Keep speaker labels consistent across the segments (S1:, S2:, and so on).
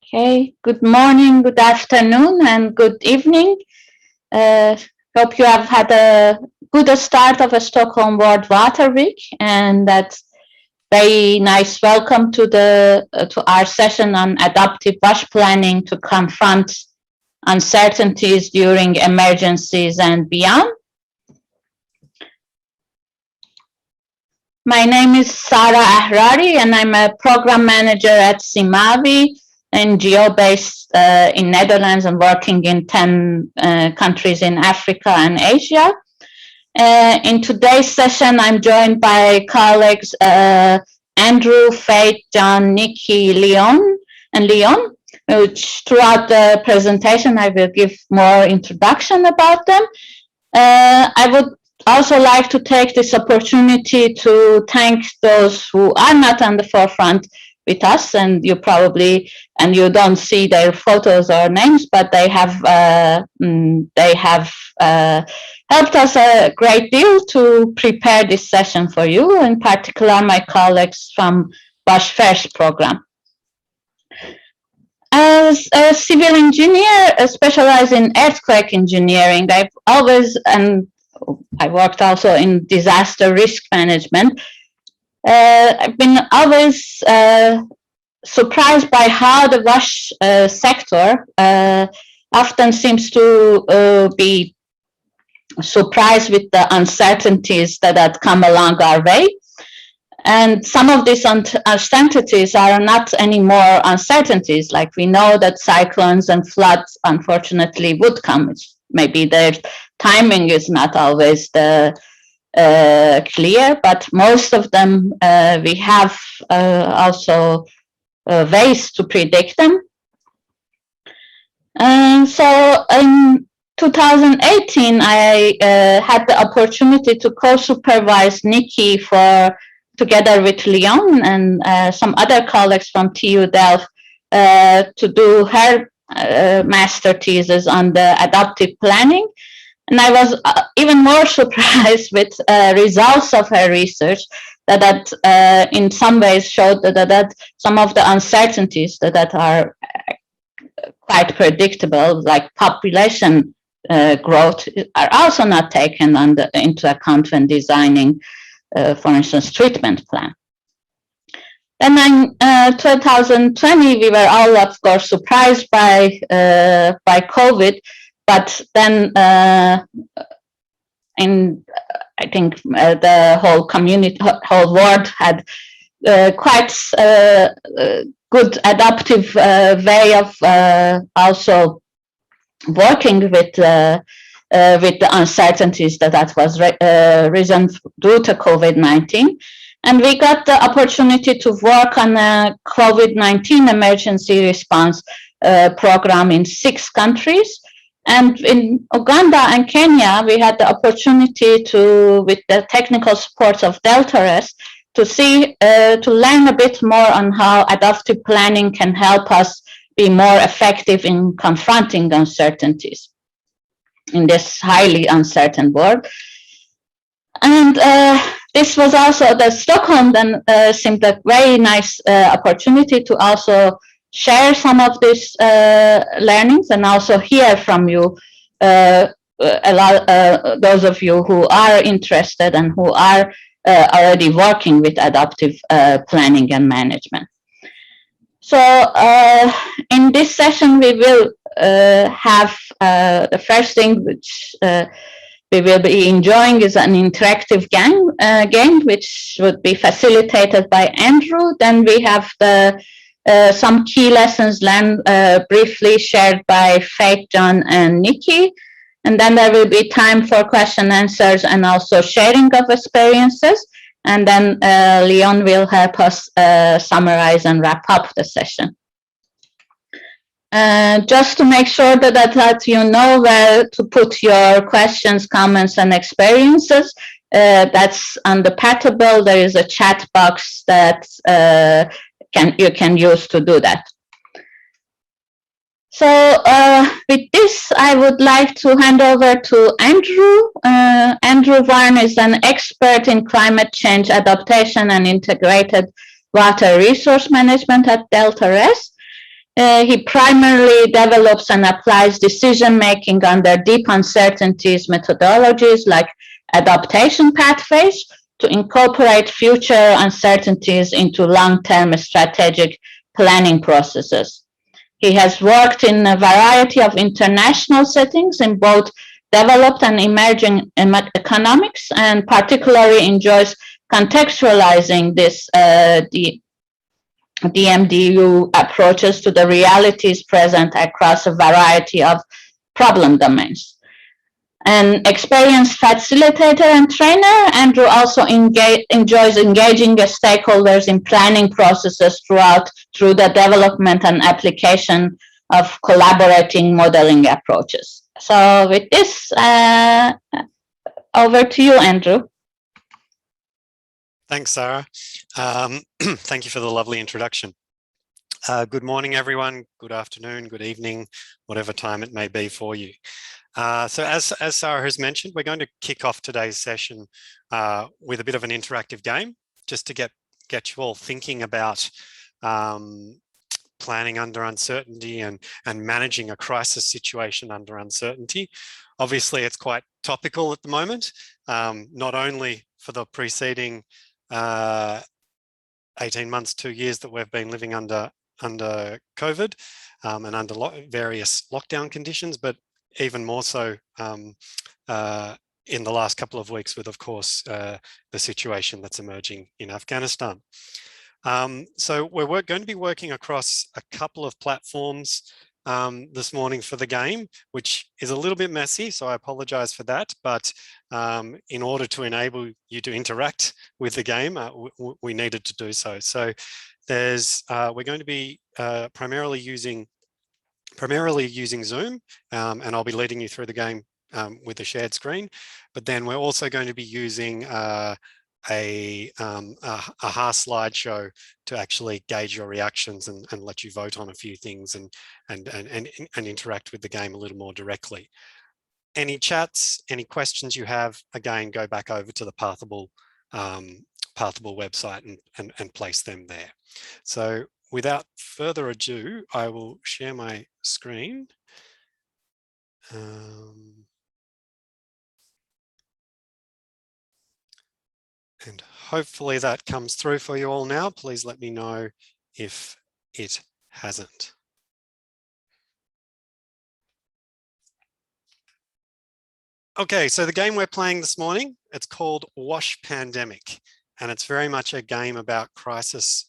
S1: Okay, good morning, good afternoon, and good evening. Uh, Hope you have had a good start of a Stockholm World Water Week, and that's very nice. Welcome to our session on adaptive bush planning to confront uncertainties during emergencies and beyond. My name is Sara Ahrari, and I'm a program manager at Simavi, NGO based in Netherlands and working in 10 countries in Africa and Asia. In today's session, I'm joined by colleagues Andrew, Faith, John, Nikki, Leon, which throughout the presentation I will give more introduction about them. I would also like to take this opportunity to thank those who are not on the forefront with us, and you don't see their photos or names, but they have helped us a great deal to prepare this session for you, in particular my colleagues from Bush First program. As a civil engineer specialized in earthquake engineering, I worked also in disaster risk management. I've been always surprised by how the bush sector often seems to be surprised with the uncertainties that come along our way. And some of these uncertainties are not anymore uncertainties. Like we know that cyclones and floods, unfortunately, would come. Maybe their timing is not always clear, but most of them we have also ways to predict them. And so in 2018, I had the opportunity to co-supervise Nikki together with Leon and some other colleagues from TU Delft to do her master thesis on the adaptive planning. And I was even more surprised with results of her research that in some ways showed that some of the uncertainties that are quite predictable, like population growth, are also not taken into account when designing, for instance, treatment plan. Then in 2020, we were all, of course, surprised by COVID, but then I think the whole world had quite good adaptive way of also working with the uncertainties that was risen due to COVID-19. And we got the opportunity to work on a COVID-19 emergency response program in 6 countries. And in Uganda and Kenya, we had the opportunity with the technical support of DeltaRes, to learn a bit more on how adaptive planning can help us be more effective in confronting uncertainties in this highly uncertain world. And this was also the Stockholm then seemed a very nice opportunity to also share some of these learnings and also hear from you, those of you who are interested and who are already working with adaptive planning and management. So in this session, we will have the first thing which we will be enjoying is an interactive game which would be facilitated by Andrew. Then we have some key lessons learned briefly shared by Faith, John, and Nikki. And then there will be time for question and answers and also sharing of experiences. And then Leon will help us summarize and wrap up the session. Just to make sure that you know where to put your questions, comments, and experiences, that's on the Pattable. There is a chat box that you can use to do that. So with this, I would like to hand over to Andrew. Andrew Warren is an expert in climate change adaptation and integrated water resource management at DeltaRes. He primarily develops and applies decision-making under deep uncertainties methodologies like adaptation pathways to incorporate future uncertainties into long-term strategic planning processes. He has worked in a variety of international settings in both developed and emerging economics, and particularly enjoys contextualizing the DMDU approaches to the realities present across a variety of problem domains. An experienced facilitator and trainer, Andrew also enjoys engaging the stakeholders in planning processes through the development and application of collaborating modeling approaches. So with this, over to you, Andrew.
S2: Thanks, Sarah. Thank you for the lovely introduction. Good morning, everyone. Good afternoon, good evening, whatever time it may be for you. So as Sarah has mentioned, we're going to kick off today's session with a bit of an interactive game, just to get you all thinking about planning under uncertainty and managing a crisis situation under uncertainty. Obviously, it's quite topical at the moment, not only for the preceding 18 months, 2 years that we've been living under COVID and under various lockdown conditions, but even more so in the last couple of weeks with, of course, the situation that's emerging in Afghanistan. So we're going to be working across a couple of platforms this morning for the game, which is a little bit messy, so I apologize for that. But in order to enable you to interact with the game, we needed to do so. So we're going to be primarily using Zoom, and I'll be leading you through the game with a shared screen. But then we're also going to be using a HAR slideshow to actually gauge your reactions and let you vote on a few things and interact with the game a little more directly. Any chats, any questions you have, again, go back over to the Pathable website and place them there. So without further ado, I will share my screen. And hopefully that comes through for you all now. Please let me know if it hasn't. Okay, so the game we're playing this morning, it's called Wash Pandemic, and it's very much a game about crisis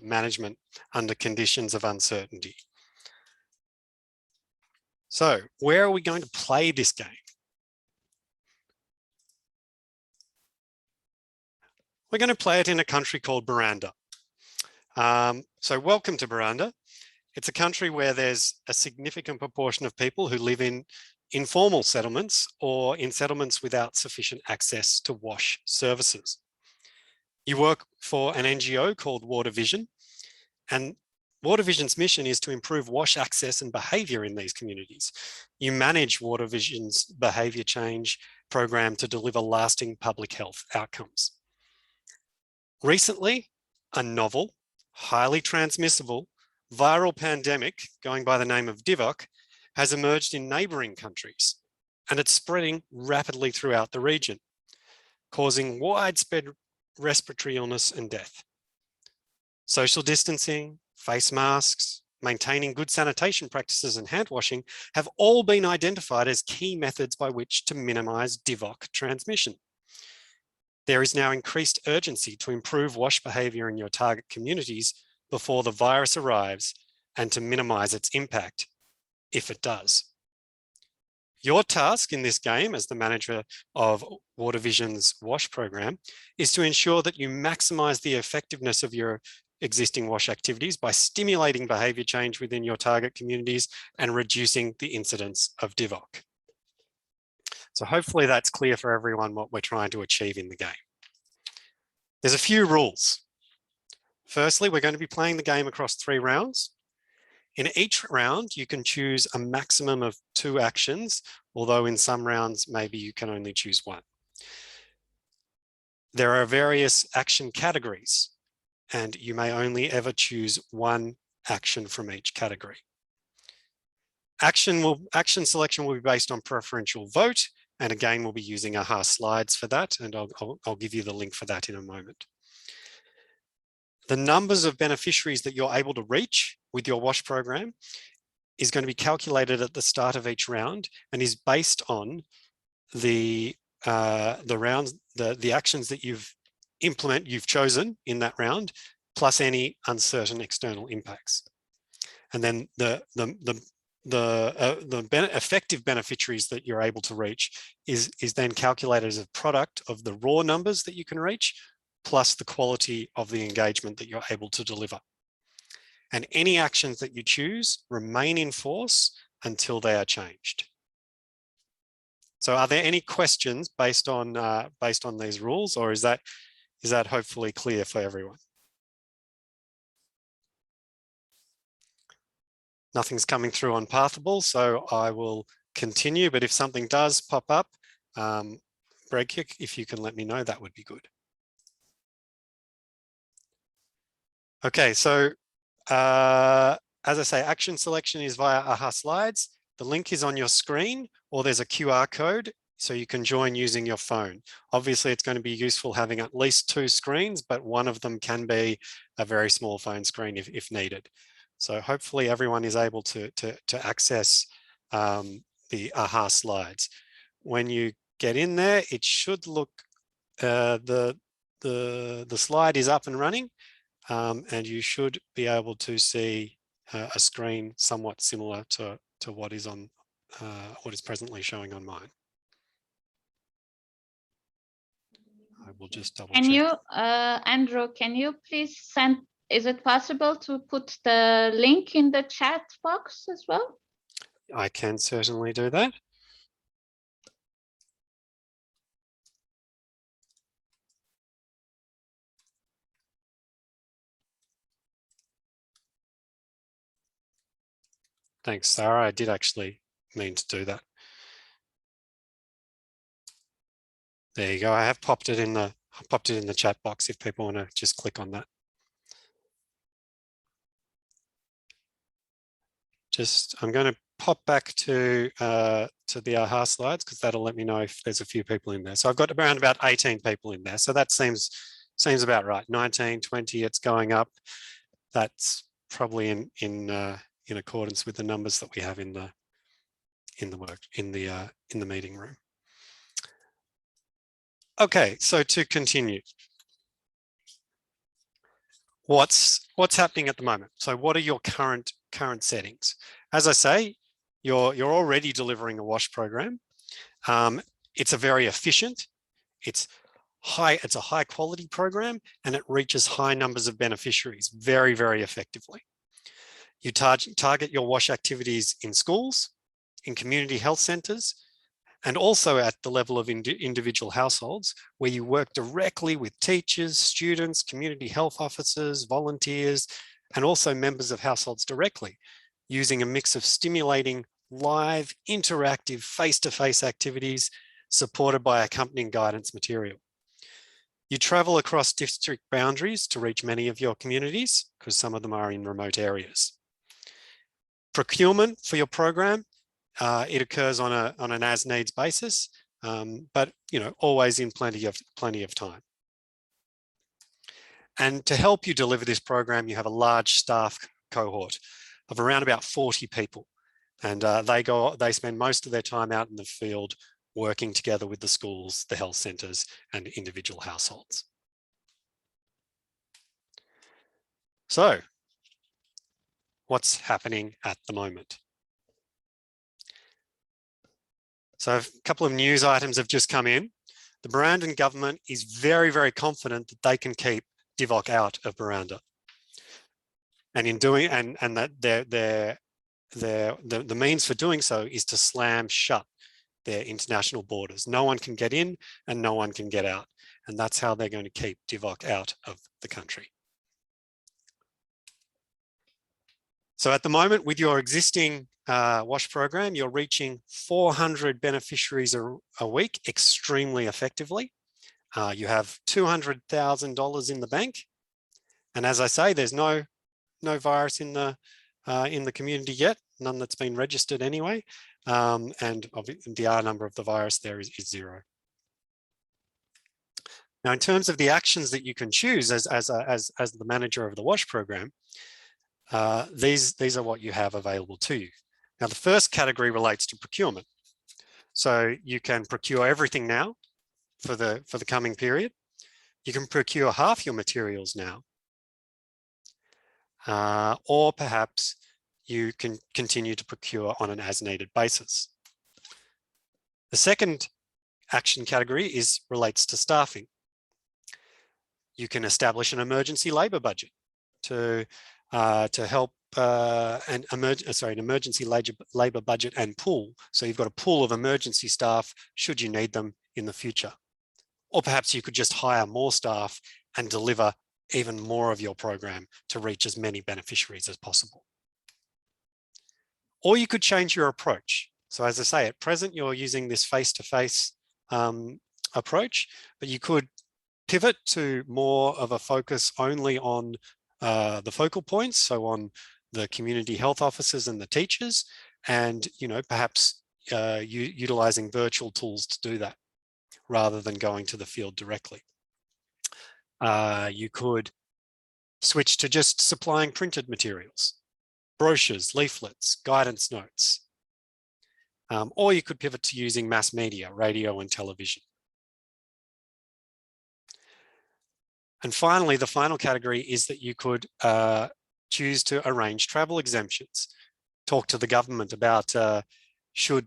S2: management under conditions of uncertainty. So where are we going to play this game? We're going to play it in a country called Buranda. So welcome to Buranda. It's a country where there's a significant proportion of people who live in informal settlements or in settlements without sufficient access to wash services. You work for an NGO called Water Vision, and Water Vision's mission is to improve wash access and behaviour in these communities. You manage Water Vision's behaviour change program to deliver lasting public health outcomes. Recently, a novel, highly transmissible, viral pandemic going by the name of DIVOC has emerged in neighbouring countries, and it's spreading rapidly throughout the region, causing widespread respiratory illness and death. Social distancing, face masks, maintaining good sanitation practices and hand washing have all been identified as key methods by which to minimise DIVOC transmission. There is now increased urgency to improve wash behaviour in your target communities before the virus arrives and to minimise its impact, if it does. Your task in this game as the manager of Water Vision's WASH program is to ensure that you maximise the effectiveness of your existing WASH activities by stimulating behaviour change within your target communities and reducing the incidence of DIVOC. So hopefully that's clear for everyone what we're trying to achieve in the game. There's a few rules. Firstly, we're going to be playing the game across 3 rounds. In each round, you can choose a maximum of 2 actions, although in some rounds, maybe you can only choose 1. There are various action categories, and you may only ever choose 1 action from each category. Action selection will be based on preferential vote, and again, we'll be using AHA slides for that, and I'll give you the link for that in a moment. The numbers of beneficiaries that you're able to reach with your WASH program is going to be calculated at the start of each round and is based on the rounds, the actions that you've chosen in that round, plus any uncertain external impacts. And then the effective beneficiaries that you're able to reach is then calculated as a product of the raw numbers that you can reach, plus the quality of the engagement that you're able to deliver. And any actions that you choose remain in force until they are changed. So are there any questions based on these rules, or is that hopefully clear for everyone? Nothing's coming through on Pathable, so I will continue, but if something does pop up, break it, if you can let me know, that would be good. Okay, so as I say, action selection is via AHA slides. The link is on your screen, or there's a QR code, so you can join using your phone. Obviously, it's going to be useful having at least 2 screens, but one of them can be a very small phone screen if needed. So hopefully everyone is able to access the AHA slides. When you get in there, it should look, the slide is up and running, and you should be able to see a screen somewhat similar to what is on what is presently showing on mine. I will just double check.
S1: Can you, Andrew, can you please send, is it possible to put the link in the chat box as well?
S2: I can certainly do that. Thanks, Sarah. I did actually mean to do that. There you go. I have popped it in the chat box if people want to just click on that. I'm going to pop back to the AHA slides, because that'll let me know if there's a few people in there. So I've got around about 18 people in there. So that seems about right. 19, 20, it's going up. That's probably in accordance with the numbers that we have in the meeting room. Okay, so to continue, what's happening at the moment? So what are your current settings? As I say, you're already delivering a WASH program. It's a very efficient, it's a high quality program, and it reaches high numbers of beneficiaries very, very effectively. You target your WASH activities in schools, in community health centres, and also at the level of individual households, where you work directly with teachers, students, community health officers, volunteers, and also members of households directly, using a mix of stimulating, live, interactive, face-to-face activities supported by accompanying guidance material. You travel across district boundaries to reach many of your communities, because some of them are in remote areas. Procurement for your program, it occurs on an as-needs basis, but always in plenty of time. And to help you deliver this program, you have a large staff cohort of around about 40 people, and they spend most of their time out in the field working together with the schools, the health centres, and individual households. So, what's happening at the moment? So a couple of news items have just come in. The Burundian government is very, very confident that they can keep DIVOC out of Burunda. And in doing, and that the means for doing so is to slam shut their international borders. No one can get in and no one can get out. And that's how they're going to keep DIVOC out of the country. So at the moment, with your existing WASH program, you're reaching 400 beneficiaries a week extremely effectively. You have $200,000 in the bank. And as I say, there's no no virus in the community yet, none that's been registered anyway, and the R number of the virus there is 0. Now, in terms of the actions that you can choose as the manager of the WASH program, these are what you have available to you. Now, the first category relates to procurement. So you can procure everything now for the coming period. You can procure half your materials now, or perhaps you can continue to procure on an as-needed basis. The second action category relates to staffing. You can establish an emergency labour budget to help an emergency labour budget and pool. So you've got a pool of emergency staff should you need them in the future. Or perhaps you could just hire more staff and deliver even more of your program to reach as many beneficiaries as possible. Or you could change your approach. So as I say, at present, you're using this face-to-face approach, but you could pivot to more of a focus only on the focal points, so on the community health officers and the teachers, and perhaps utilizing virtual tools to do that rather than going to the field directly. You could switch to just supplying printed materials, brochures, leaflets, guidance notes, or you could pivot to using mass media, radio and television. And finally, the final category is that you could choose to arrange travel exemptions. Talk to the government about should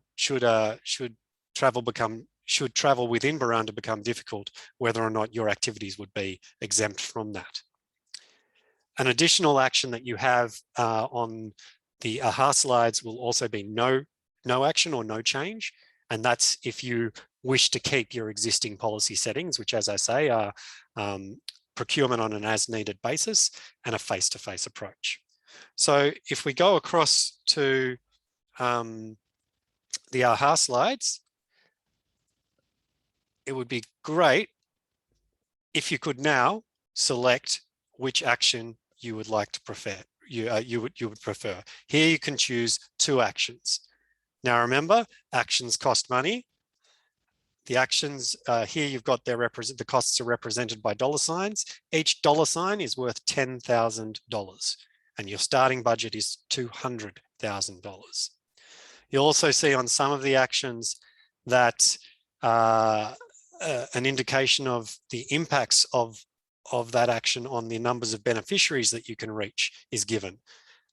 S2: travel within Burundanga become difficult, whether or not your activities would be exempt from that. An additional action that you have on the AHA slides will also be no action or no change, and that's if you wish to keep your existing policy settings, which, as I say, are procurement on an as-needed basis and a face-to-face approach. So if we go across to the AHA slides, it would be great if you could now select which action you would like to prefer. You would prefer. Here you can choose 2 actions. Now remember, actions cost money. The actions here you've got the costs are represented by $signs. Each $sign is worth $10,000, and your starting budget is $200,000. You'll also see on some of the actions that an indication of the impacts of that action on the numbers of beneficiaries that you can reach is given.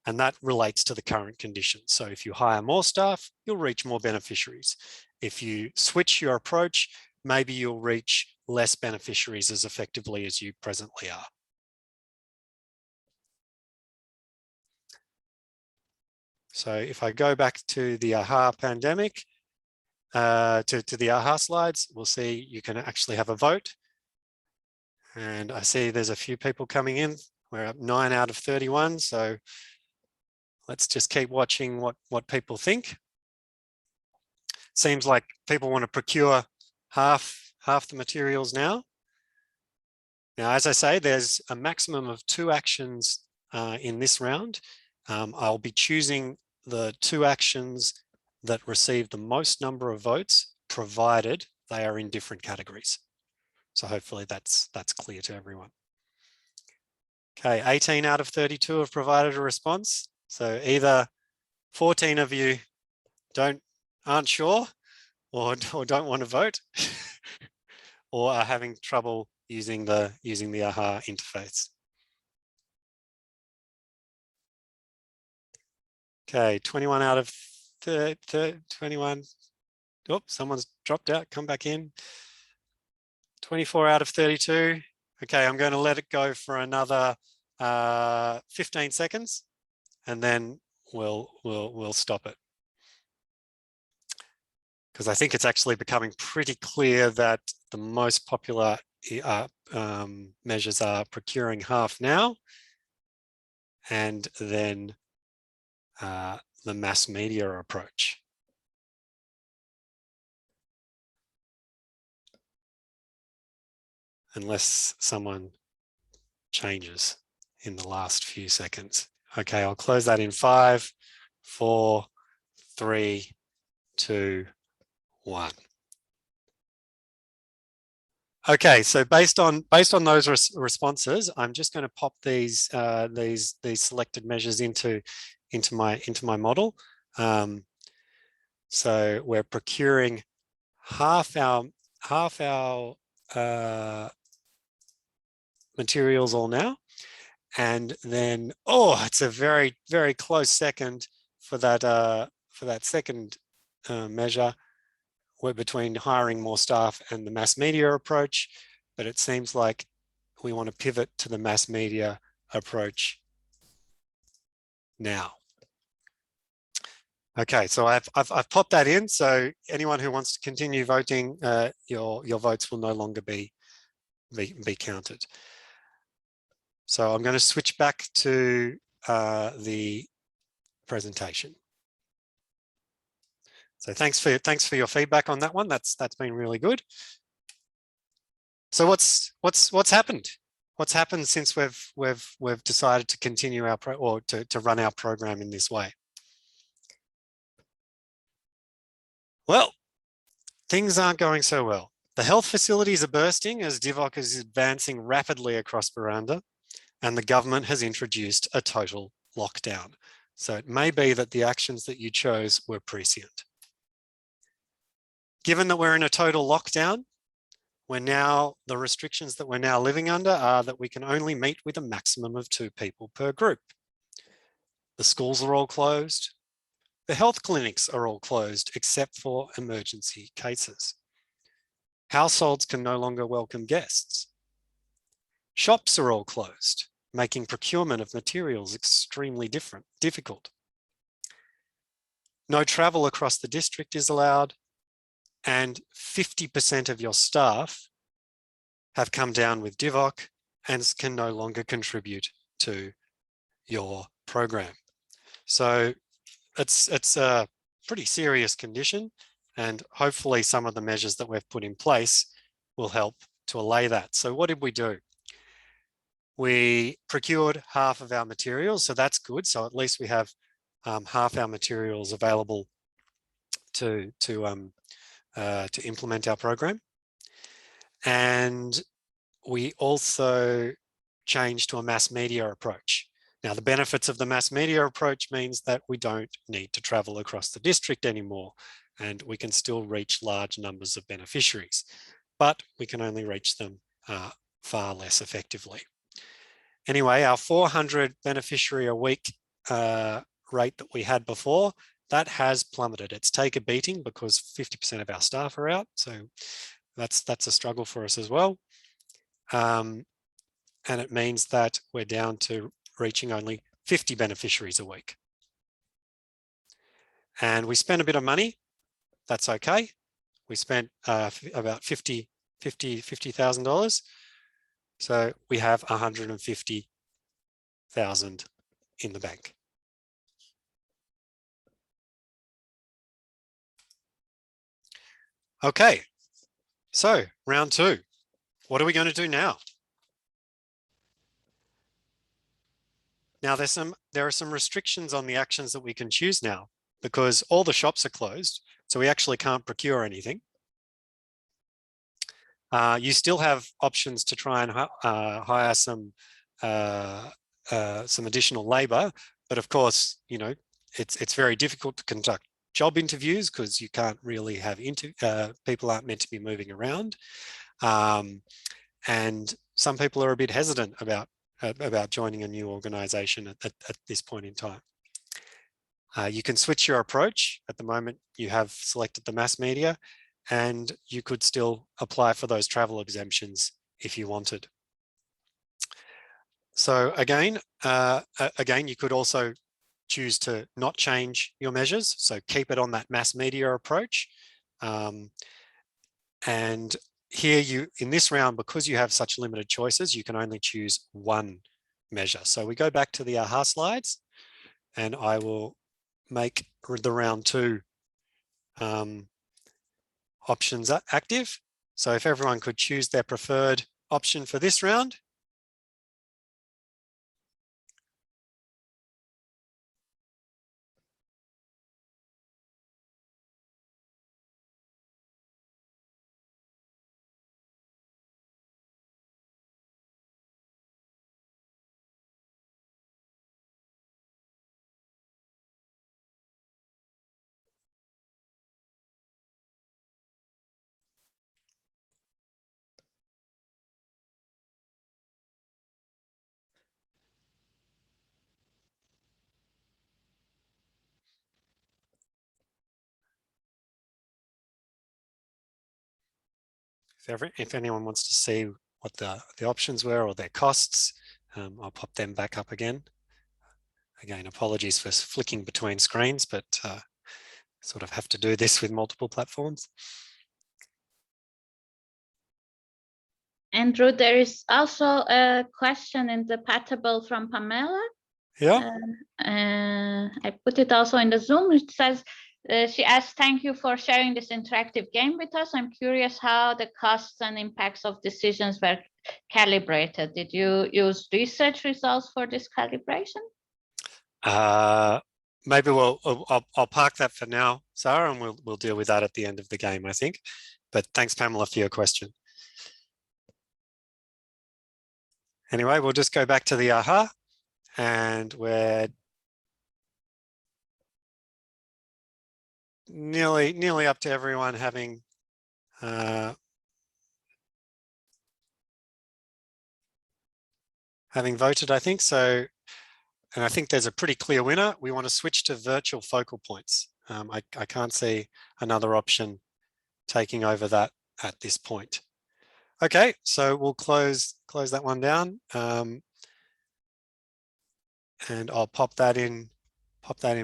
S2: And that relates to the current conditions. So if you hire more staff, you'll reach more beneficiaries. If you switch your approach, maybe you'll reach less beneficiaries as effectively as you presently are. So if I go back to the AHA pandemic, to the AHA slides, we'll see you can actually have a vote. And I see there's a few people coming in. We're up 9 out of 31. So let's just keep watching what people think. Seems like people want to procure half the materials now. Now, as I say, there's a maximum of 2 actions in this round. I'll be choosing the 2 actions that receive the most number of votes, provided they are in different categories. So hopefully that's clear to everyone. Okay, 18 out of 32 have provided a response. So either 14 of you aren't sure or don't want to vote or are having trouble using the AHA interface. Okay, 21 out of 21. Oh, someone's dropped out, come back in. 24 out of 32. Okay, I'm going to let it go for another 15 seconds and then we'll stop it. Because I think it's actually becoming pretty clear that the most popular measures are procuring half now and then the mass media approach. Unless someone changes in the last few seconds. Okay, I'll close that in 5, 4, 3, 2, 1. Okay, so based on those responses, I'm just going to pop these selected measures into my model. So we're procuring half our materials all now, and then it's a very, very close second for that second measure. We're between hiring more staff and the mass media approach, but it seems like we want to pivot to the mass media approach now. Okay, so I've popped that in. So anyone who wants to continue voting, your votes will no longer be counted. So I'm going to switch back to the presentation. So thanks for your feedback on that one. That's been really good. So what's happened? What's happened since we've decided to continue our to run our program in this way? Well, things aren't going so well. The health facilities are bursting as DIVOC is advancing rapidly across Buranda, and the government has introduced a total lockdown. So it may be that the actions that you chose were prescient. Given that we're in a total lockdown, the restrictions that we're now living under are that we can only meet with a maximum of 2 people per group. The schools are all closed. The health clinics are all closed except for emergency cases. Households can no longer welcome guests. Shops are all closed, making procurement of materials extremely difficult. No travel across the district is allowed, and 50% of your staff have come down with DIVOC and can no longer contribute to your program. So it's a pretty serious condition, and hopefully some of the measures that we've put in place will help to allay that. So what did we do? We procured half of our materials, so that's good. So at least we have half our materials available to implement our program. And we also changed to a mass media approach. Now, the benefits of the mass media approach means that we don't need to travel across the district anymore, and we can still reach large numbers of beneficiaries, but we can only reach them far less effectively. Anyway, our 400 beneficiary a week rate that we had before, that has plummeted. It's taken a beating because 50% of our staff are out. So that's a struggle for us as well. And it means that we're down to reaching only 50 beneficiaries a week. And we spent a bit of money. That's okay. We spent about $50,000. So we have 150,000 in the bank. Okay, so round 2. What are we going to do now? Now there are some restrictions on the actions that we can choose now because all the shops are closed, so we actually can't procure anything. You still have options to try and hire some additional labour, but of course, you know, it's very difficult to conduct job interviews because you can't really have people aren't meant to be moving around, and some people are a bit hesitant about joining a new organisation at this point in time. You can switch your approach. At the moment, you have selected the mass media, and you could still apply for those travel exemptions if you wanted. So again, you could also choose to not change your measures. So keep it on that mass media approach. And here in this round, because you have such limited choices, you can only choose one measure. So we go back to the AHA slides, and I will make the round 2 options active. So if everyone could choose their preferred option for this round. if anyone wants to see what the options were or their costs, I'll pop them back up again. Again, apologies for flicking between screens, but sort of have to do this with multiple platforms.
S1: Andrew, there is also a question in the Patable from Pamela.
S2: Yeah.
S1: I put it also in the Zoom. It says, she asked, thank you for sharing this interactive game with us. I'm curious how the costs and impacts of decisions were calibrated. Did you use research results for this calibration?
S2: Maybe I'll park that for now, Sarah, and we'll deal with that at the end of the game, I think. But thanks, Pamela, for your question. Anyway, we'll just go back to the AHA, and we're nearly up to everyone having voted, I think. So, and I think there's a pretty clear winner. We want to switch to virtual focal points. I can't see another option taking over that at this point. Okay, so we'll close that one down, and I'll pop that in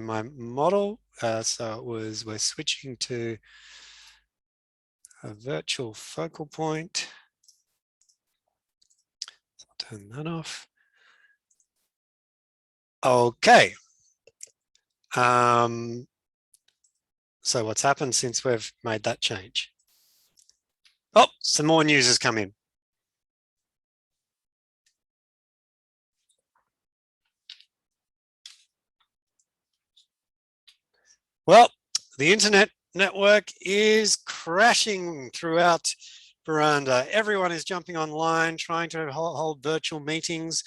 S2: my model. So we're switching to a virtual focal point. So I'll turn that off. Okay. So what's happened since we've made that change? Oh, some more news has come in. Well, the internet network is crashing throughout Buranda. Everyone is jumping online, trying to hold virtual meetings,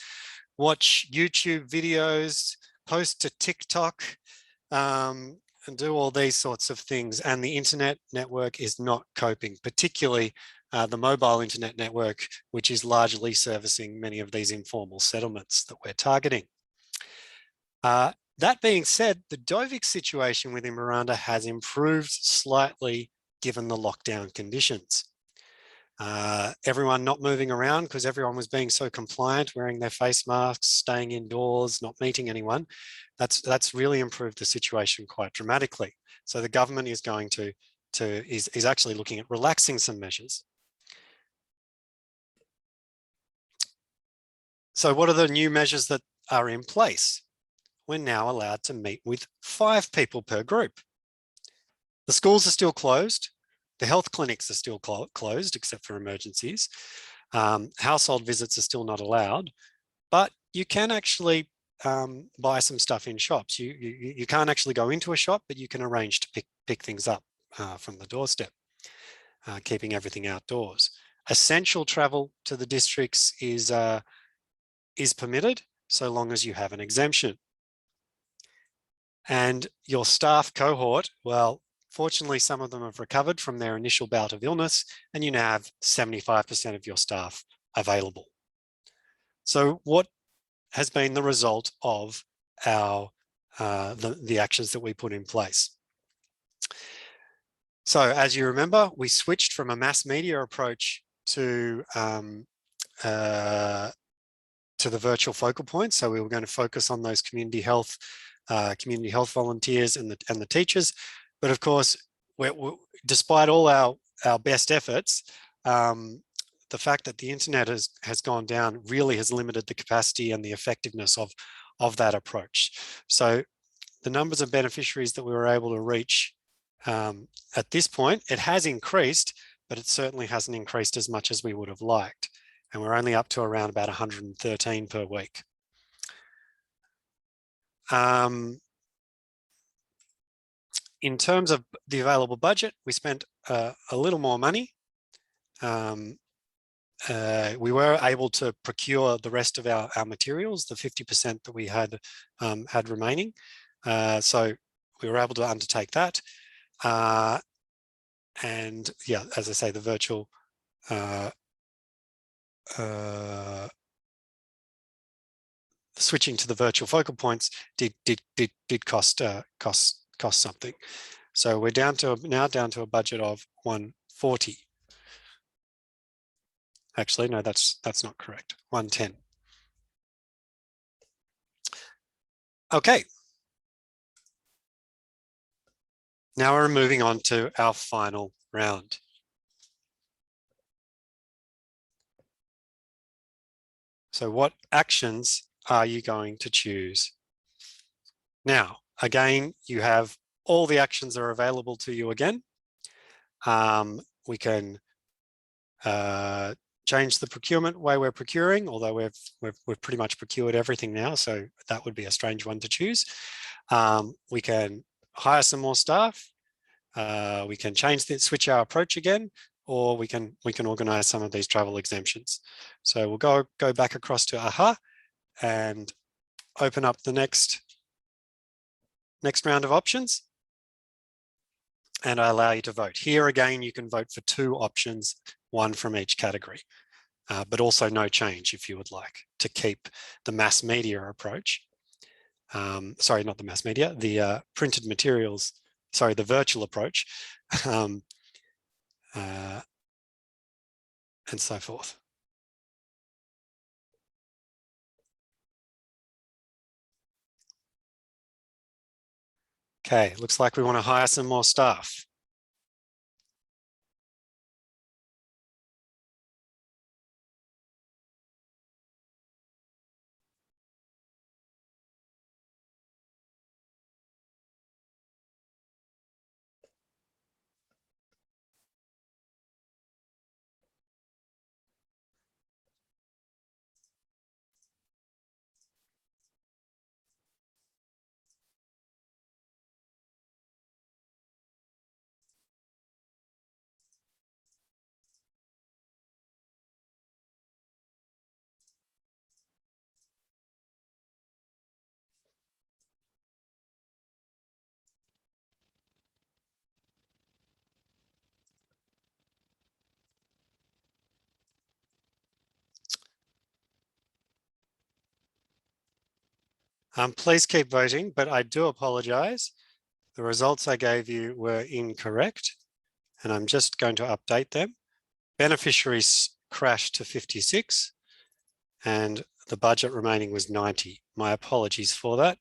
S2: watch YouTube videos, post to TikTok, and do all these sorts of things. And the internet network is not coping, particularly the mobile internet network, which is largely servicing many of these informal settlements that we're targeting. That being said, the Dovik situation within Buranda has improved slightly given the lockdown conditions. Everyone not moving around because everyone was being so compliant, wearing their face masks, staying indoors, not meeting anyone. That's really improved the situation quite dramatically. So the government is going is actually looking at relaxing some measures. So what are the new measures that are in place? We're now allowed to meet with 5 people per group. The schools are still closed. The health clinics are still closed, except for emergencies. Household visits are still not allowed, but you can actually buy some stuff in shops. You can't actually go into a shop, but you can arrange to pick things up from the doorstep, keeping everything outdoors. Essential travel to the districts is permitted, so long as you have an exemption. And your staff cohort, well, fortunately, some of them have recovered from their initial bout of illness, and you now have 75% of your staff available. So what has been the result of our the actions that we put in place? So as you remember, we switched from a mass media approach to the virtual focal points. So we were going to focus on those community health volunteers and the teachers. But of course, despite all our best efforts, the fact that the internet has gone down really has limited the capacity and the effectiveness of that approach. So the numbers of beneficiaries that we were able to reach at this point, it has increased, but it certainly hasn't increased as much as we would have liked. And we're only up to around about 113 per week. In terms of the available budget, we spent a little more money. We were able to procure the rest of our materials, the 50% that we had remaining. So we were able to undertake that. And yeah, as I say, the virtual switching to the virtual focal points did cost something. So we're now down to a budget of 140. Actually, no, that's not correct. 110. Okay. Now we're moving on to our final round. So what actions are you going to choose? Now, again, you have all the actions are available to you again. We can change the procurement way we're procuring, although we've pretty much procured everything now, so that would be a strange one to choose. We can hire some more staff. We can switch our approach again, or we can organize some of these travel exemptions. So we'll go back across to AHA and open up the next round of options. And I allow you to vote. Here again, you can vote for 2 options, 1 from each category, but also no change if you would like to keep the mass media approach. Sorry, not the mass media, the printed materials, sorry, the virtual approach, and so forth. Okay, looks like we want to hire some more staff. Please keep voting, but I do apologize. The results I gave you were incorrect, and I'm just going to update them. Beneficiaries crashed to 56, and the budget remaining was 90. My apologies for that.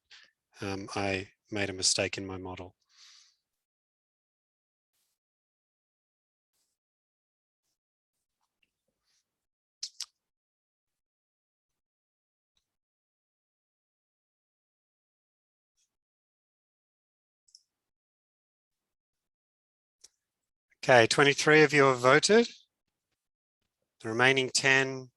S2: I made a mistake in my model. Okay, 23 of you have voted. The remaining 10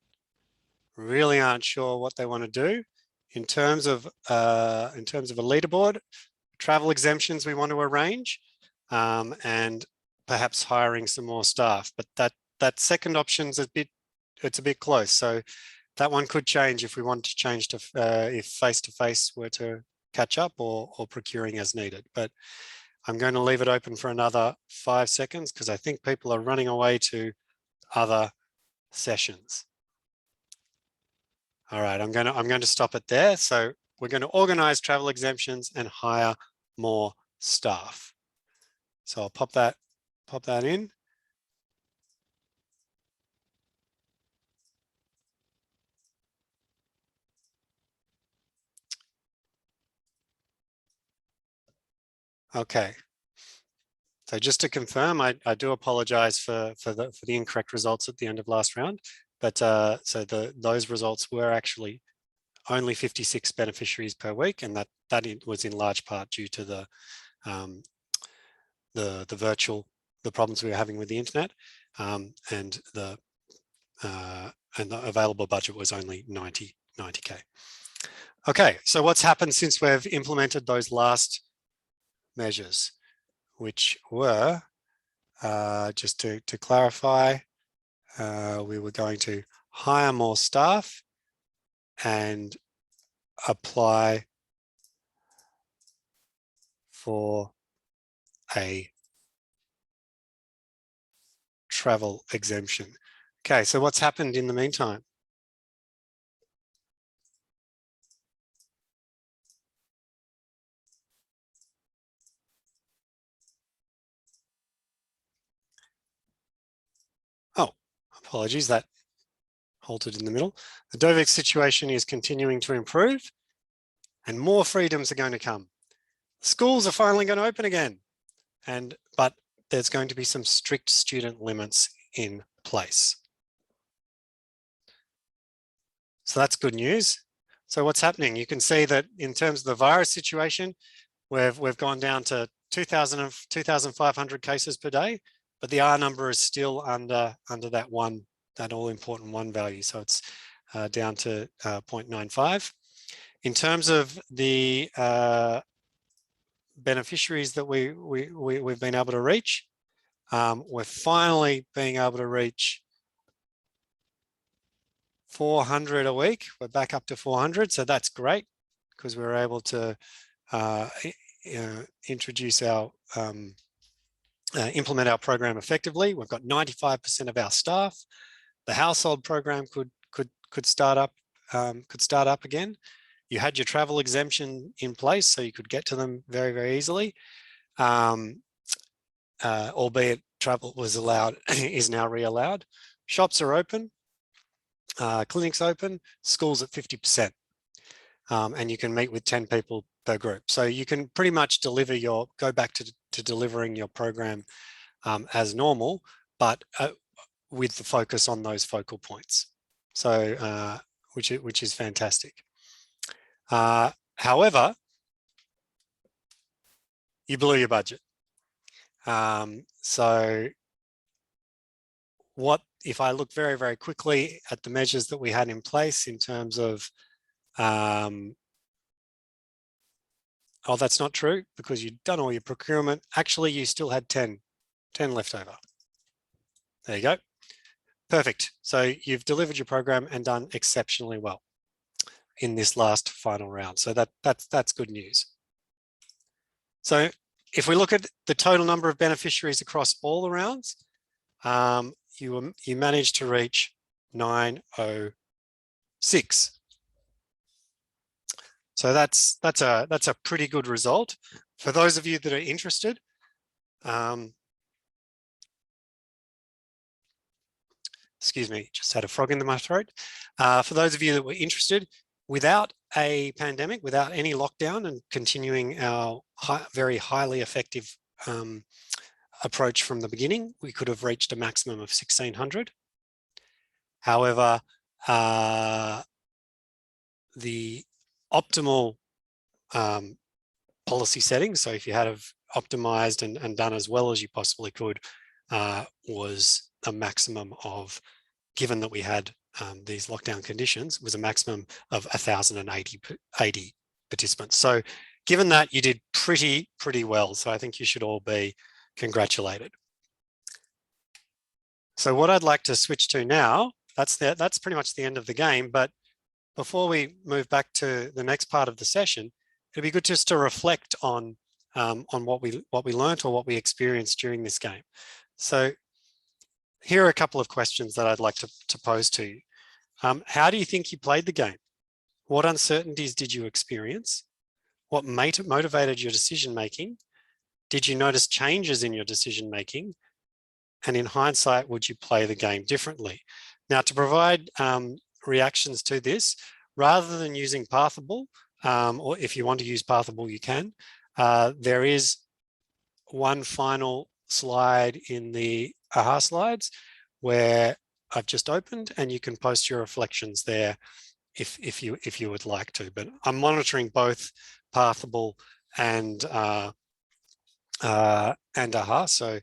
S2: really aren't sure what they want to do. In terms of a leaderboard, travel exemptions we want to arrange, and perhaps hiring some more staff. But that second option's it's a bit close. So that one could change if we want to change to if face-to-face were to catch up, or procuring as needed. But I'm going to leave it open for another 5 seconds because I think people are running away to other sessions. All right, I'm going to stop it there. So we're going to organize travel exemptions and hire more staff. So I'll pop that in. Okay. So just to confirm, I do apologize for the incorrect results at the end of last round, but so those results were actually only 56 beneficiaries per week, and that was in large part due to the problems we were having with the internet, and the available budget was only 90K. Okay, so what's happened since we've implemented those last measures, which were, just to clarify, we were going to hire more staff and apply for a travel exemption. Okay, so what's happened in the meantime? Oh, apologies, that halted in the middle. The Dovec situation is continuing to improve and more freedoms are going to come. Schools are finally going to open again, but there's going to be some strict student limits in place. So that's good news. So what's happening? You can see that in terms of the virus situation, we've gone down to 2,500 cases per day, but the R number is still under that all important 1 value. So it's down to 0.95. In terms of the beneficiaries that we've been able to reach, we're finally being able to reach 400 a week. We're back up to 400, so that's great because we're able to introduce our implement our program effectively. We've got 95% of our staff. The household program could start up again. You had your travel exemption in place, so you could get to them very, very easily. Albeit travel was allowed, is now re-allowed. Shops are open, clinics open, schools at 50%. And you can meet with 10 people per group. So you can pretty much go back to delivering your program as normal, but with the focus on those focal points. So, which is fantastic. However, you blew your budget. So if I look very, very quickly at the measures that we had in place in terms of, oh, that's not true because you'd done all your procurement. Actually, you still had 10 left over. There you go. Perfect. So you've delivered your program and done exceptionally well in this last final round. So that's good news. So if we look at the total number of beneficiaries across all the rounds, you managed to reach 906. So that's a pretty good result. For those of you that are interested, excuse me, just had a frog in my throat. For those of you that were interested, without a pandemic, without any lockdown and continuing our very highly effective approach from the beginning, we could have reached a maximum of 1,600. However, the optimal policy settings, so if you had have optimized and done as well as you possibly could, was a maximum of, given that we had these lockdown conditions, was a maximum of 1,080 participants. So given that, you did pretty well. So I think you should all be congratulated. So what I'd like to switch to now, that's pretty much the end of the game. But before we move back to the next part of the session, it'd be good just to reflect on what we learned or what we experienced during this game. So here are a couple of questions that I'd like to pose to you. How do you think you played the game? What uncertainties did you experience? What motivated your decision-making? Did you notice changes in your decision-making? And in hindsight, would you play the game differently? Now, to provide reactions to this, rather than using Pathable, or if you want to use Pathable, you can, there is one final slide in the AHA slides where I've just opened, and you can post your reflections there if you would like to. But I'm monitoring both Pathable and AHA, so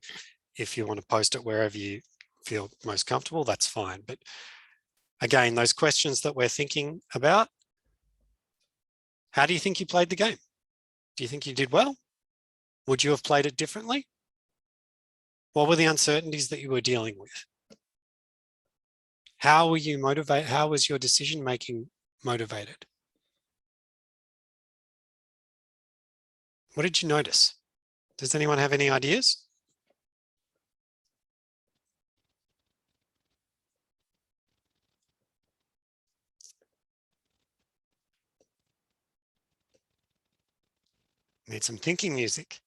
S2: if you want to post it wherever you feel most comfortable, that's fine. But again, those questions that we're thinking about, how do you think you played the game? Do you think you did well? Would you have played it differently? What were the uncertainties that you were dealing with? How were you motivated? How was your decision-making motivated? What did you notice? Does anyone have any ideas? Need some thinking music.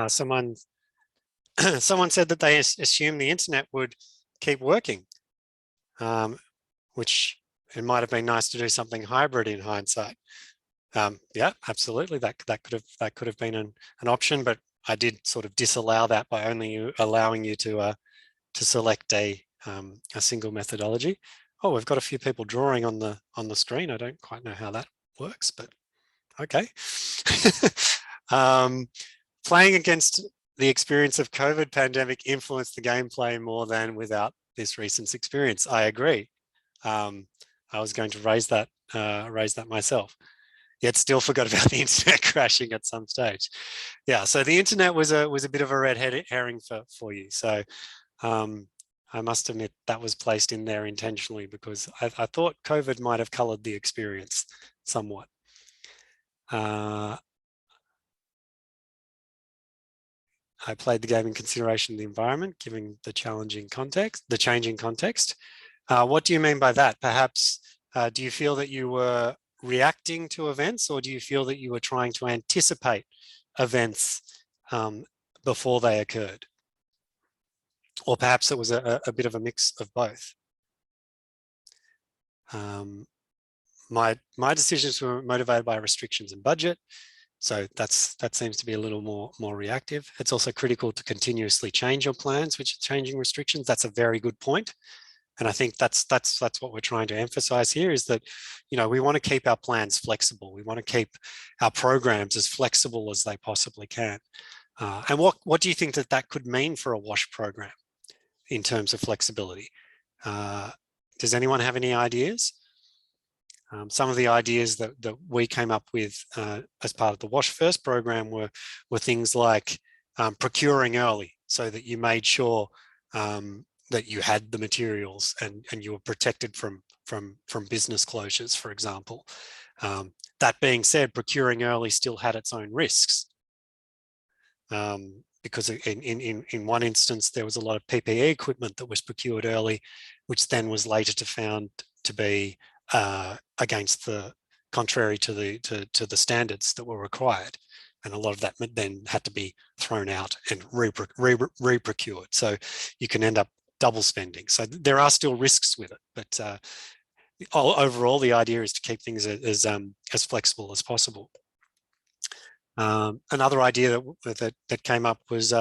S2: Someone said that they assumed the internet would keep working, which it might have been nice to do something hybrid in hindsight. Yeah, absolutely. That could have been an option, but I did sort of disallow that by only allowing you to select a single methodology. Oh, we've got a few people drawing on the screen. I don't quite know how that works, but okay. Playing against the experience of COVID pandemic influenced the gameplay more than without this recent experience. I agree. I was going to raise that myself. Yet still forgot about the internet crashing at some stage. Yeah, so the internet was a bit of a red herring for you. So I must admit that was placed in there intentionally because I thought COVID might have coloured the experience somewhat. I played the game in consideration of the environment, given the changing context. What do you mean by that? Perhaps, do you feel that you were reacting to events, or do you feel that you were trying to anticipate events before they occurred? Or perhaps it was a bit of a mix of both. My decisions were motivated by restrictions and budget. So that seems to be a little more reactive. It's also critical to continuously change your plans, which are changing restrictions. That's a very good point. And I think that's what we're trying to emphasize here is that, we want to keep our plans flexible. We want to keep our programs as flexible as they possibly can. And what do you think that could mean for a WASH program in terms of flexibility? Does anyone have any ideas? Some of the ideas that we came up with as part of the WASH First program were things like procuring early so that you made sure that you had the materials and you were protected from business closures, for example. That being said, procuring early still had its own risks. Because in one instance, there was a lot of PPE equipment that was procured early, which then was later found to be against the contrary to the standards that were required, and a lot of that then had to be thrown out and re-procured. So you can end up double spending. So there are still risks with it, but overall, the idea is to keep things as flexible as possible. Another idea that came up was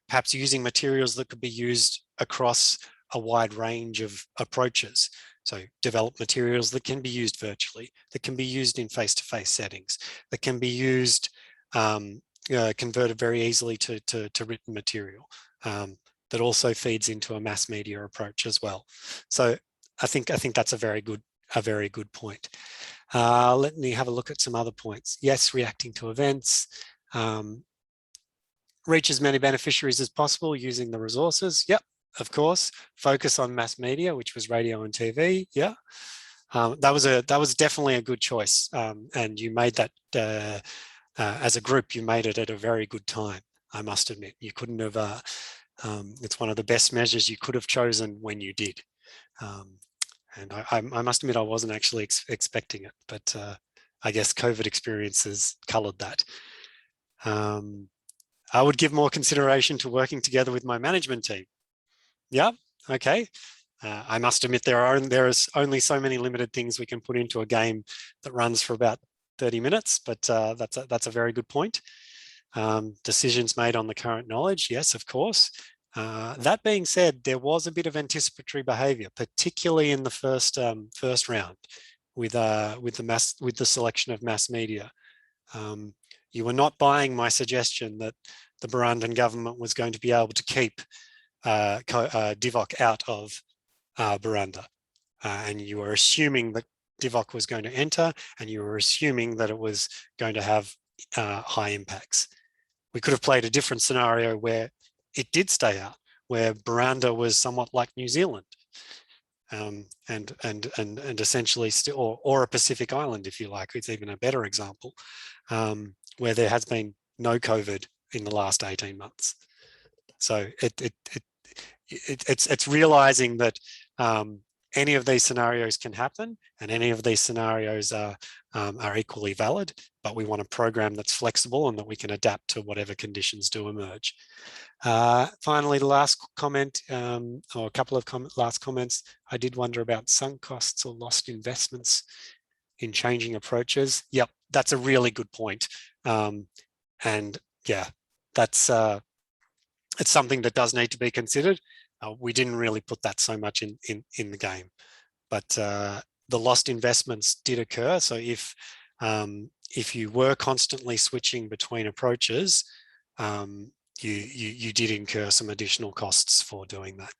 S2: perhaps using materials that could be used across a wide range of approaches. So develop materials that can be used virtually, that can be used in face-to-face settings, that can be used, converted very easily to written material, that also feeds into a mass media approach as well. So I think that's a very good point. Let me have a look at some other points. Yes, reacting to events, reach as many beneficiaries as possible using the resources. Yep, of course. Focus on mass media, which was radio and TV. Yeah, that was definitely a good choice, and you made that as a group. You made it at a very good time. I must admit, you couldn't have. It's one of the best measures you could have chosen when you did. And I must admit, I wasn't actually expecting it, but I guess COVID experiences coloured that. I would give more consideration to working together with my management team. Yeah, okay. I must admit there is only so many limited things we can put into a game that runs for about 30 minutes, but that's a very good point. Decisions made on the current knowledge, yes, of course. That being said, there was a bit of anticipatory behaviour, particularly in the first round with the selection of mass media. You were not buying my suggestion that the Burundian government was going to be able to keep DIVOC out of Burunda, and you were assuming that DIVOC was going to enter, and you were assuming that it was going to have high impacts. We could have played a different scenario where it did stay out, where Burunda was somewhat like New Zealand, and essentially still, or a Pacific island, if you like. It's even a better example, where there has been no COVID in the last 18 months. So it's realizing that any of these scenarios can happen, and any of these scenarios are equally valid, but we want a program that's flexible and that we can adapt to whatever conditions do emerge. Finally, the last comment, or a couple of last comments, I did wonder about sunk costs or lost investments in changing approaches. Yep, that's a really good point. And yeah, that's it's something that does need to be considered. We didn't really put that so much in the game, but the lost investments did occur. So if you were constantly switching between approaches, you did incur some additional costs for doing that.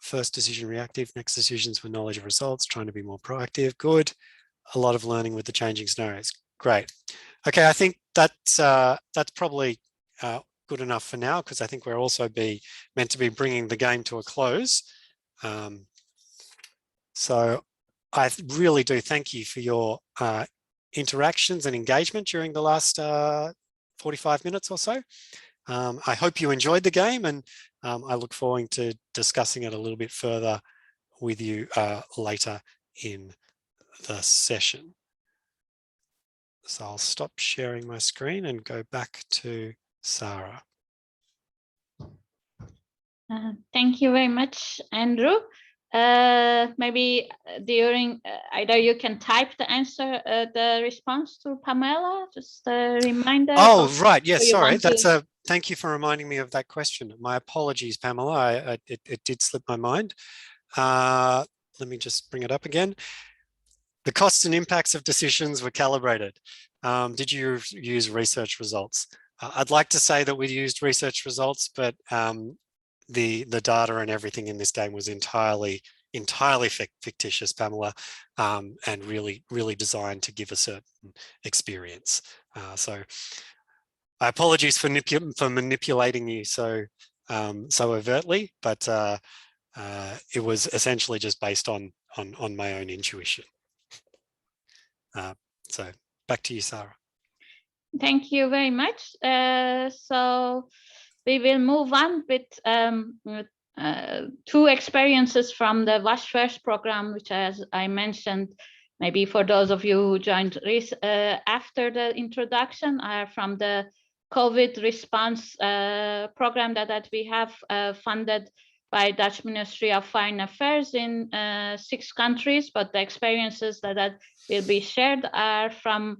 S2: First decision reactive, next decisions with knowledge of results, trying to be more proactive. Good. A lot of learning with the changing scenarios. Great. Okay, I think that's probably good enough for now, because I think we're also meant to be bringing the game to a close. So I really do thank you for your interactions and engagement during the last 45 minutes or so. I hope you enjoyed the game, and I look forward to discussing it a little bit further with you later in the session. So I'll stop sharing my screen and go back to Sarah.
S1: Thank you very much, Andrew. Maybe during either you can type the answer, the response to Pamela, just a reminder.
S2: Oh, right. Yes, sorry. Thank you for reminding me of that question. My apologies, Pamela. It did slip my mind. Let me just bring it up again. The costs and impacts of decisions were calibrated. Did you use research results? I'd like to say that we used research results, but the data and everything in this game was entirely fictitious, Pamela, and really designed to give a certain experience. So I apologize for manipulating you so overtly, but it was essentially just based on my own intuition. So back to you, Sarah.
S1: Thank you very much. So we will move on with two experiences from the WASH First program, which, as I mentioned, maybe for those of you who joined after the introduction, are from the COVID response program that we have funded by Dutch Ministry of Foreign Affairs in 6 countries, but the experiences that will be shared are from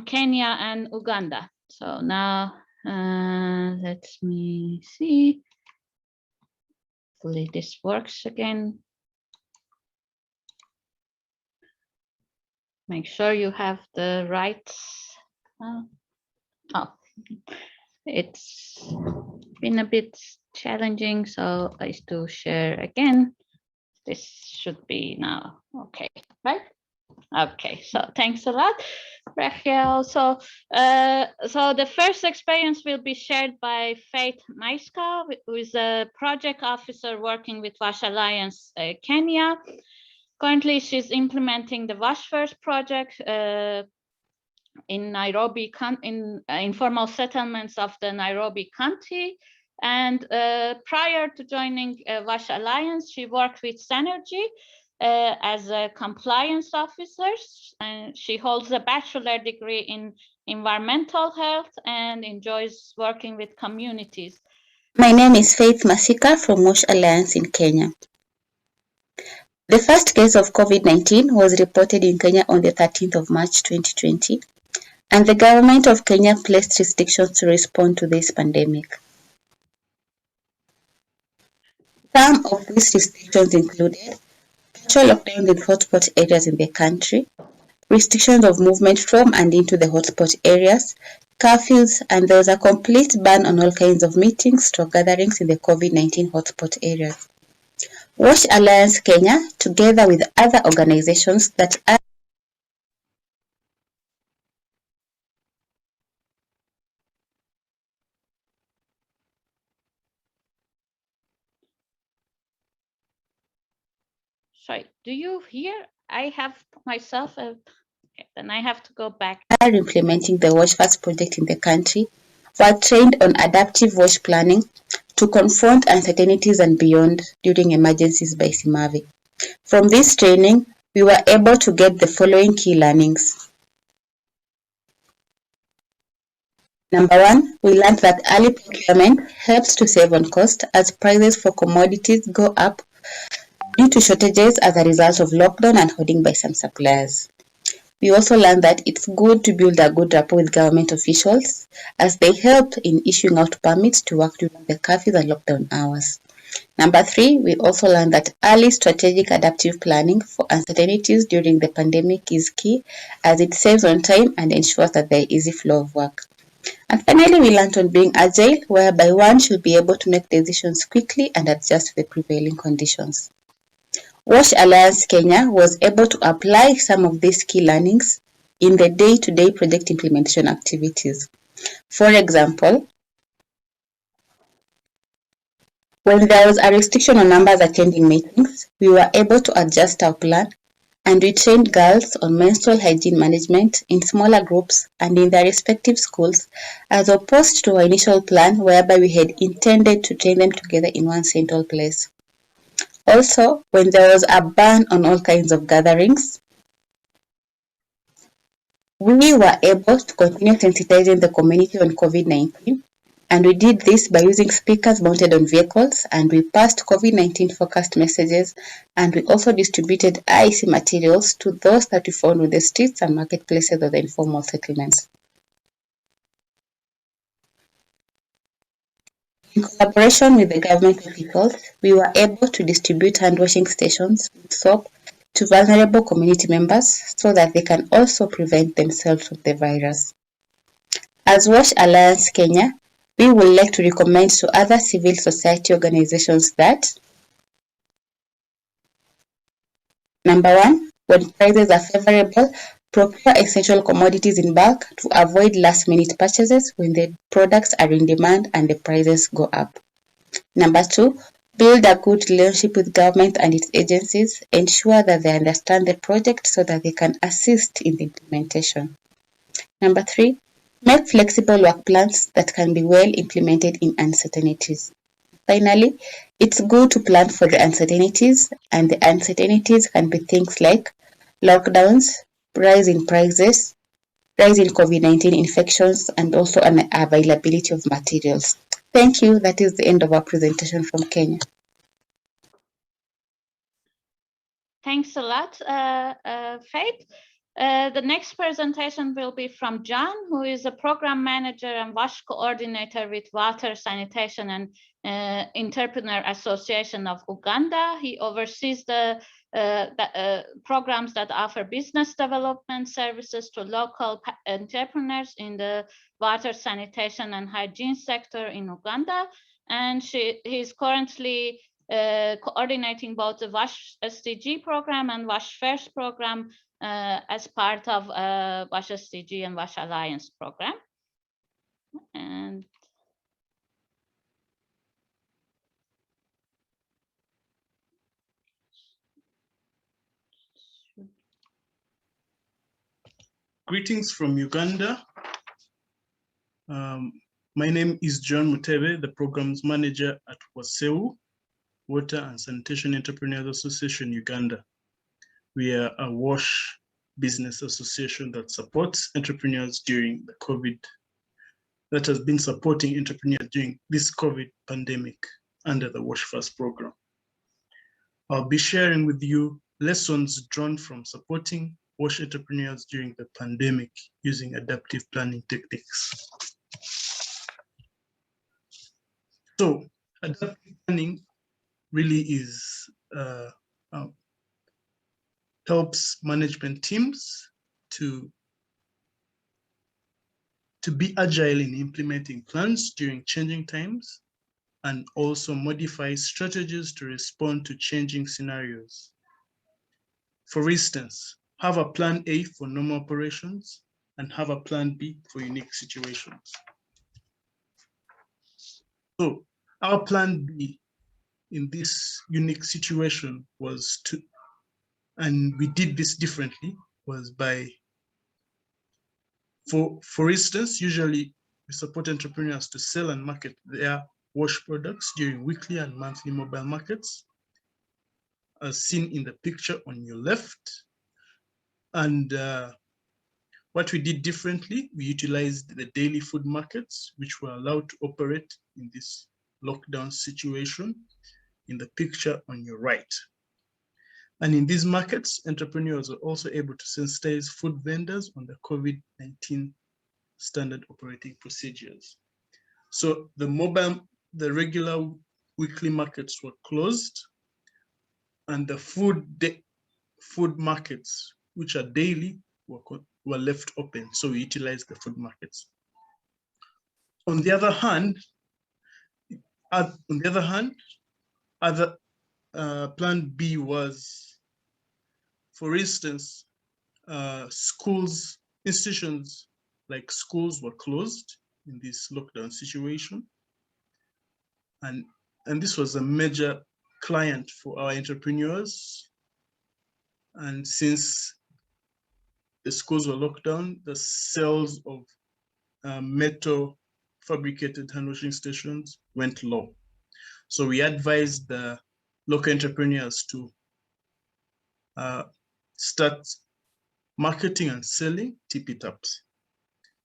S1: Kenya and Uganda. So now let me see. Hopefully this works again. Make sure you have the right. Oh, it's been a bit challenging, so I still share again. This should be now okay, right? Okay, so thanks a lot, Rachel. So the first experience will be shared by Faith Maiska, who is a project officer working with WASH Alliance Kenya. Currently, she's implementing the WASH First project in Nairobi, in informal settlements of the Nairobi County. And prior to joining WASH Alliance, she worked with Synergy as a compliance officer, and she holds a bachelor degree in environmental health and enjoys working with communities.
S3: My name is Faith Masika from WASH Alliance in Kenya. The first case of COVID-19 was reported in Kenya on the 13th of March 2020, and the government of Kenya placed restrictions to respond to this pandemic. Some of these restrictions included partial lockdowns in hotspot areas in the country, restrictions of movement from and into the hotspot areas, curfews, and there was a complete ban on all kinds of meetings or gatherings in the COVID-19 hotspot areas. WASH Alliance Kenya, together with other organizations that are
S1: Sorry, do you hear? I have myself, then I have to go back.
S3: Are implementing the WASH First project in the country, were trained on adaptive WASH planning, to confront uncertainties and beyond during emergencies by Simavi. From this training, we were able to get the following key learnings. Number one, we learned that early procurement helps to save on cost as prices for commodities go up due to shortages as a result of lockdown and hoarding by some suppliers. We also learned that it's good to build a good rapport with government officials as they help in issuing out permits to work during the curfew and lockdown hours. Number three, we also learned that early strategic adaptive planning for uncertainties during the pandemic is key as it saves on time and ensures that there is easy flow of work. And finally, we learned on being agile, whereby one should be able to make decisions quickly and adjust to the prevailing conditions. WASH Alliance Kenya was able to apply some of these key learnings in the day-to-day project implementation activities. For example, when there was a restriction on numbers attending meetings, we were able to adjust our plan and we trained girls on menstrual hygiene management in smaller groups and in their respective schools, as opposed to our initial plan whereby we had intended to train them together in one central place. Also, when there was a ban on all kinds of gatherings, we were able to continue sensitizing the community on COVID-19, and we did this by using speakers mounted on vehicles, and we passed COVID-19 forecast messages, and we also distributed IC materials to those that we found in the streets and marketplaces of the informal settlements. In collaboration with the government officials, we were able to distribute hand washing stations with soap to vulnerable community members so that they can also prevent themselves of the virus. As WASH Alliance Kenya, we would like to recommend to other civil society organizations that: number one, when prices are favorable, procure essential commodities in bulk to avoid last-minute purchases when the products are in demand and the prices go up. Number two, build a good relationship with government and its agencies. Ensure that they understand the project so that they can assist in the implementation. Number three, make flexible work plans that can be well implemented in uncertainties. Finally, it's good to plan for the uncertainties, and the uncertainties can be things like lockdowns, rise in prices, rise in COVID-19 infections, and also an availability of materials. Thank you. That is the end of our presentation from Kenya.
S1: Thanks a lot, Faith. The next presentation will be from John, who is a program manager and WASH coordinator with Water, Sanitation and Entrepreneur Association of Uganda. He oversees the programs that offer business development services to local entrepreneurs in the water, sanitation and hygiene sector in Uganda. And he's currently coordinating both the WASH SDG program and WASH First program as part of WASH SDG and WASH Alliance program. And
S4: greetings from Uganda. My name is John Mutebe, the Programs Manager at WASEU, Water and Sanitation Entrepreneurs Association, Uganda. We are a WASH business association that supports entrepreneurs during the COVID, that has been supporting entrepreneurs during this COVID pandemic under the WASH First program. I'll be sharing with you lessons drawn from supporting WASH entrepreneurs during the pandemic using adaptive planning techniques. So, adaptive planning really is helps management teams to be agile in implementing plans during changing times and also modify strategies to respond to changing scenarios. For instance, have a plan A for normal operations and have a plan B for unique situations. So our plan B in this unique situation was to, and we did this differently, was by, for instance, usually we support entrepreneurs to sell and market their wash products during weekly and monthly mobile markets, as seen in the picture on your left. And what we did differently, we utilized the daily food markets, which were allowed to operate in this lockdown situation in the picture on your right. And in these markets, entrepreneurs are also able to sensitize food vendors on the COVID-19 standard operating procedures. So the regular weekly markets were closed, and the food markets, which are daily, were left open. So we utilized the food markets. On the other hand, plan B was, for instance, institutions like schools were closed in this lockdown situation. And this was a major client for our entrepreneurs. And since the schools were locked down, the sales of metal fabricated hand washing stations went low. So we advised the local entrepreneurs to start marketing and selling tippy taps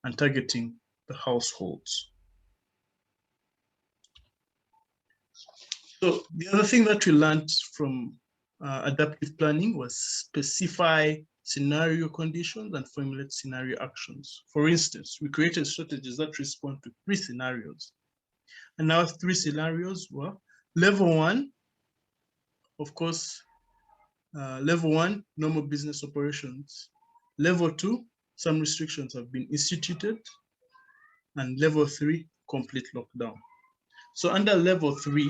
S4: and targeting the households. So the other thing that we learned from adaptive planning was specify scenario conditions and formulate scenario actions. For instance, we created strategies that respond to 3 scenarios. And our 3 scenarios were level 1, of course, level 1, normal business operations. Level 2, some restrictions have been instituted. And level 3, complete lockdown. So under level 3,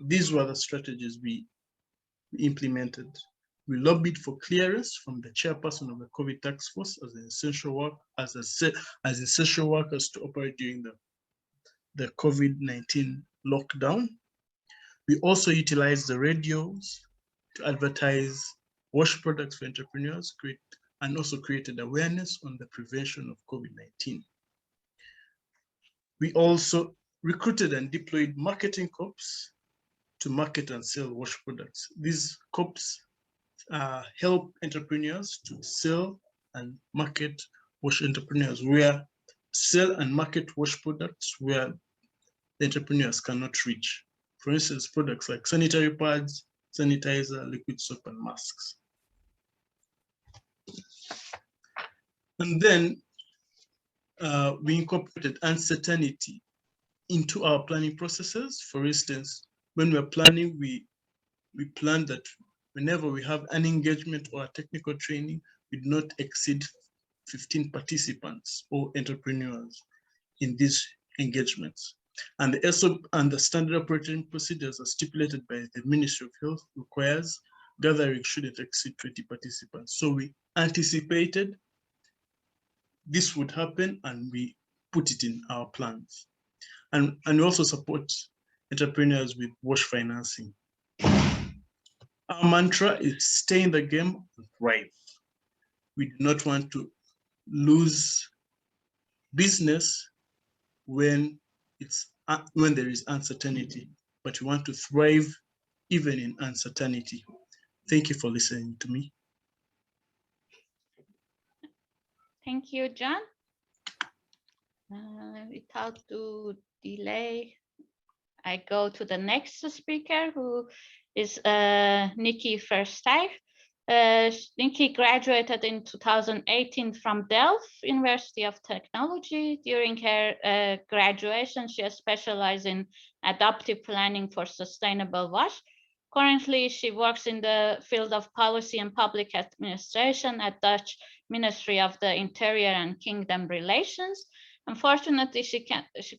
S4: these were the strategies we implemented. We lobbied for clearance from the chairperson of the COVID task force as essential workers to operate during the COVID-19 lockdown. We also utilized the radios to advertise wash products for entrepreneurs, and also created awareness on the prevention of COVID-19. We also recruited and deployed marketing corps to market and sell wash products. These corps help entrepreneurs to sell and market wash products where the entrepreneurs cannot reach. For instance, products like sanitary pads, sanitizer, liquid soap, and masks. And then we incorporated uncertainty into our planning processes. For instance, when we're planning, we plan that whenever we have an engagement or a technical training, we do not exceed 15 participants or entrepreneurs in these engagements. And the standard operating procedures are stipulated by the Ministry of Health requires gathering shouldn't exceed 20 participants. So we anticipated this would happen and we put it in our plans. And we also support entrepreneurs with wash financing. Our mantra is stay in the game and thrive. We do not want to lose business when there is uncertainty, but we want to thrive even in uncertainty. Thank you for listening to me.
S1: Thank you, John. Without to delay, I go to the next speaker, who is Nikki Versteeg. Nikki graduated in 2018 from Delft University of Technology. During her graduation, she has specialized in adaptive planning for sustainable wash. Currently, she works in the field of policy and public administration at Dutch Ministry of the Interior and Kingdom Relations. Unfortunately, she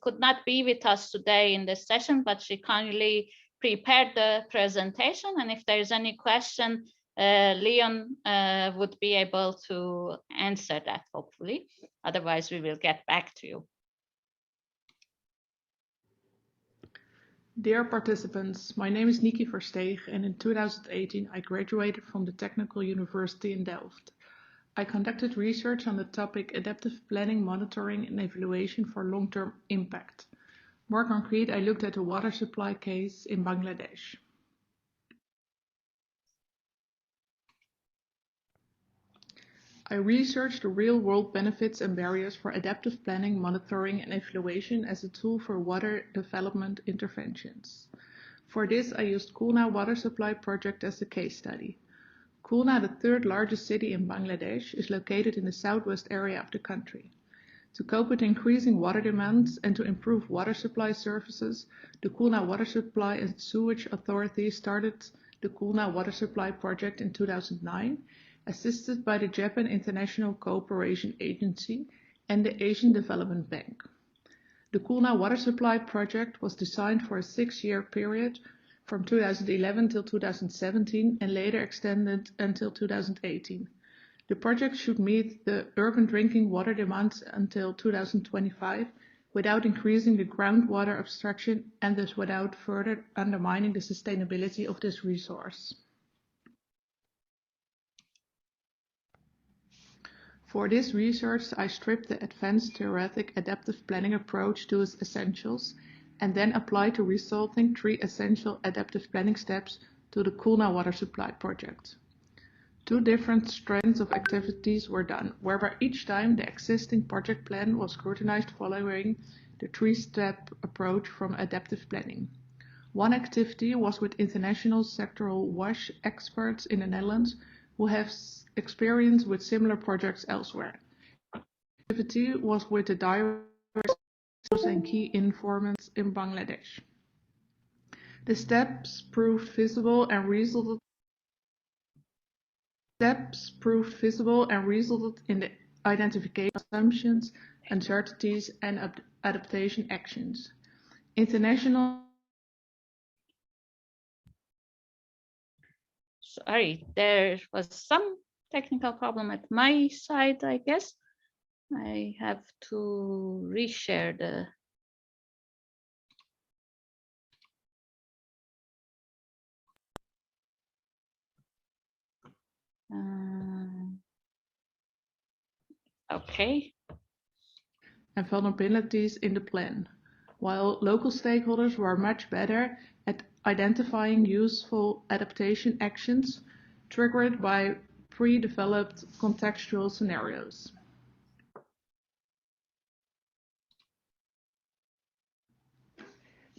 S1: could not be with us today in this session, but she kindly prepared the presentation. And if there is any question, Leon would be able to answer that, hopefully. Otherwise, we will get back to you.
S5: Dear participants, my name is Nikki Versteeg, and in 2018 I graduated from the Technical University in Delft. I conducted research on the topic adaptive planning, monitoring and evaluation for long-term impact. More concrete, I looked at a water supply case in Bangladesh. I researched the real-world benefits and barriers for adaptive planning, monitoring, and evaluation as a tool for water development interventions. For this, I used Khulna Water Supply Project as a case study. Khulna, the third largest city in Bangladesh, is located in the southwest area of the country. To cope with increasing water demands and to improve water supply services, the Khulna Water Supply and Sewage Authority started the Khulna Water Supply Project in 2009, assisted by the Japan International Cooperation Agency and the Asian Development Bank. The Khulna Water Supply Project was designed for a 6-year period from 2011 till 2017 and later extended until 2018. The project should meet the urban drinking water demands until 2025 without increasing the groundwater abstraction and thus without further undermining the sustainability of this resource. For this research, I stripped the advanced theoretic adaptive planning approach to its essentials and then applied the resulting 3 essential adaptive planning steps to the Khulna Water Supply Project. 2 different strands of activities were done, whereby each time the existing project plan was scrutinized following the 3-step approach from adaptive planning. One activity was with international sectoral WASH experts in the Netherlands who have experience with similar projects elsewhere. Activity was with the directors and key informants in Bangladesh. The steps proved feasible and resulted in the identification of assumptions, uncertainties, and adaptation actions.
S1: Sorry, there was some technical problem at my side, I guess. I have to reshare the. Okay.
S5: And vulnerabilities in the plan, while local stakeholders were much better at identifying useful adaptation actions triggered by pre-developed contextual scenarios.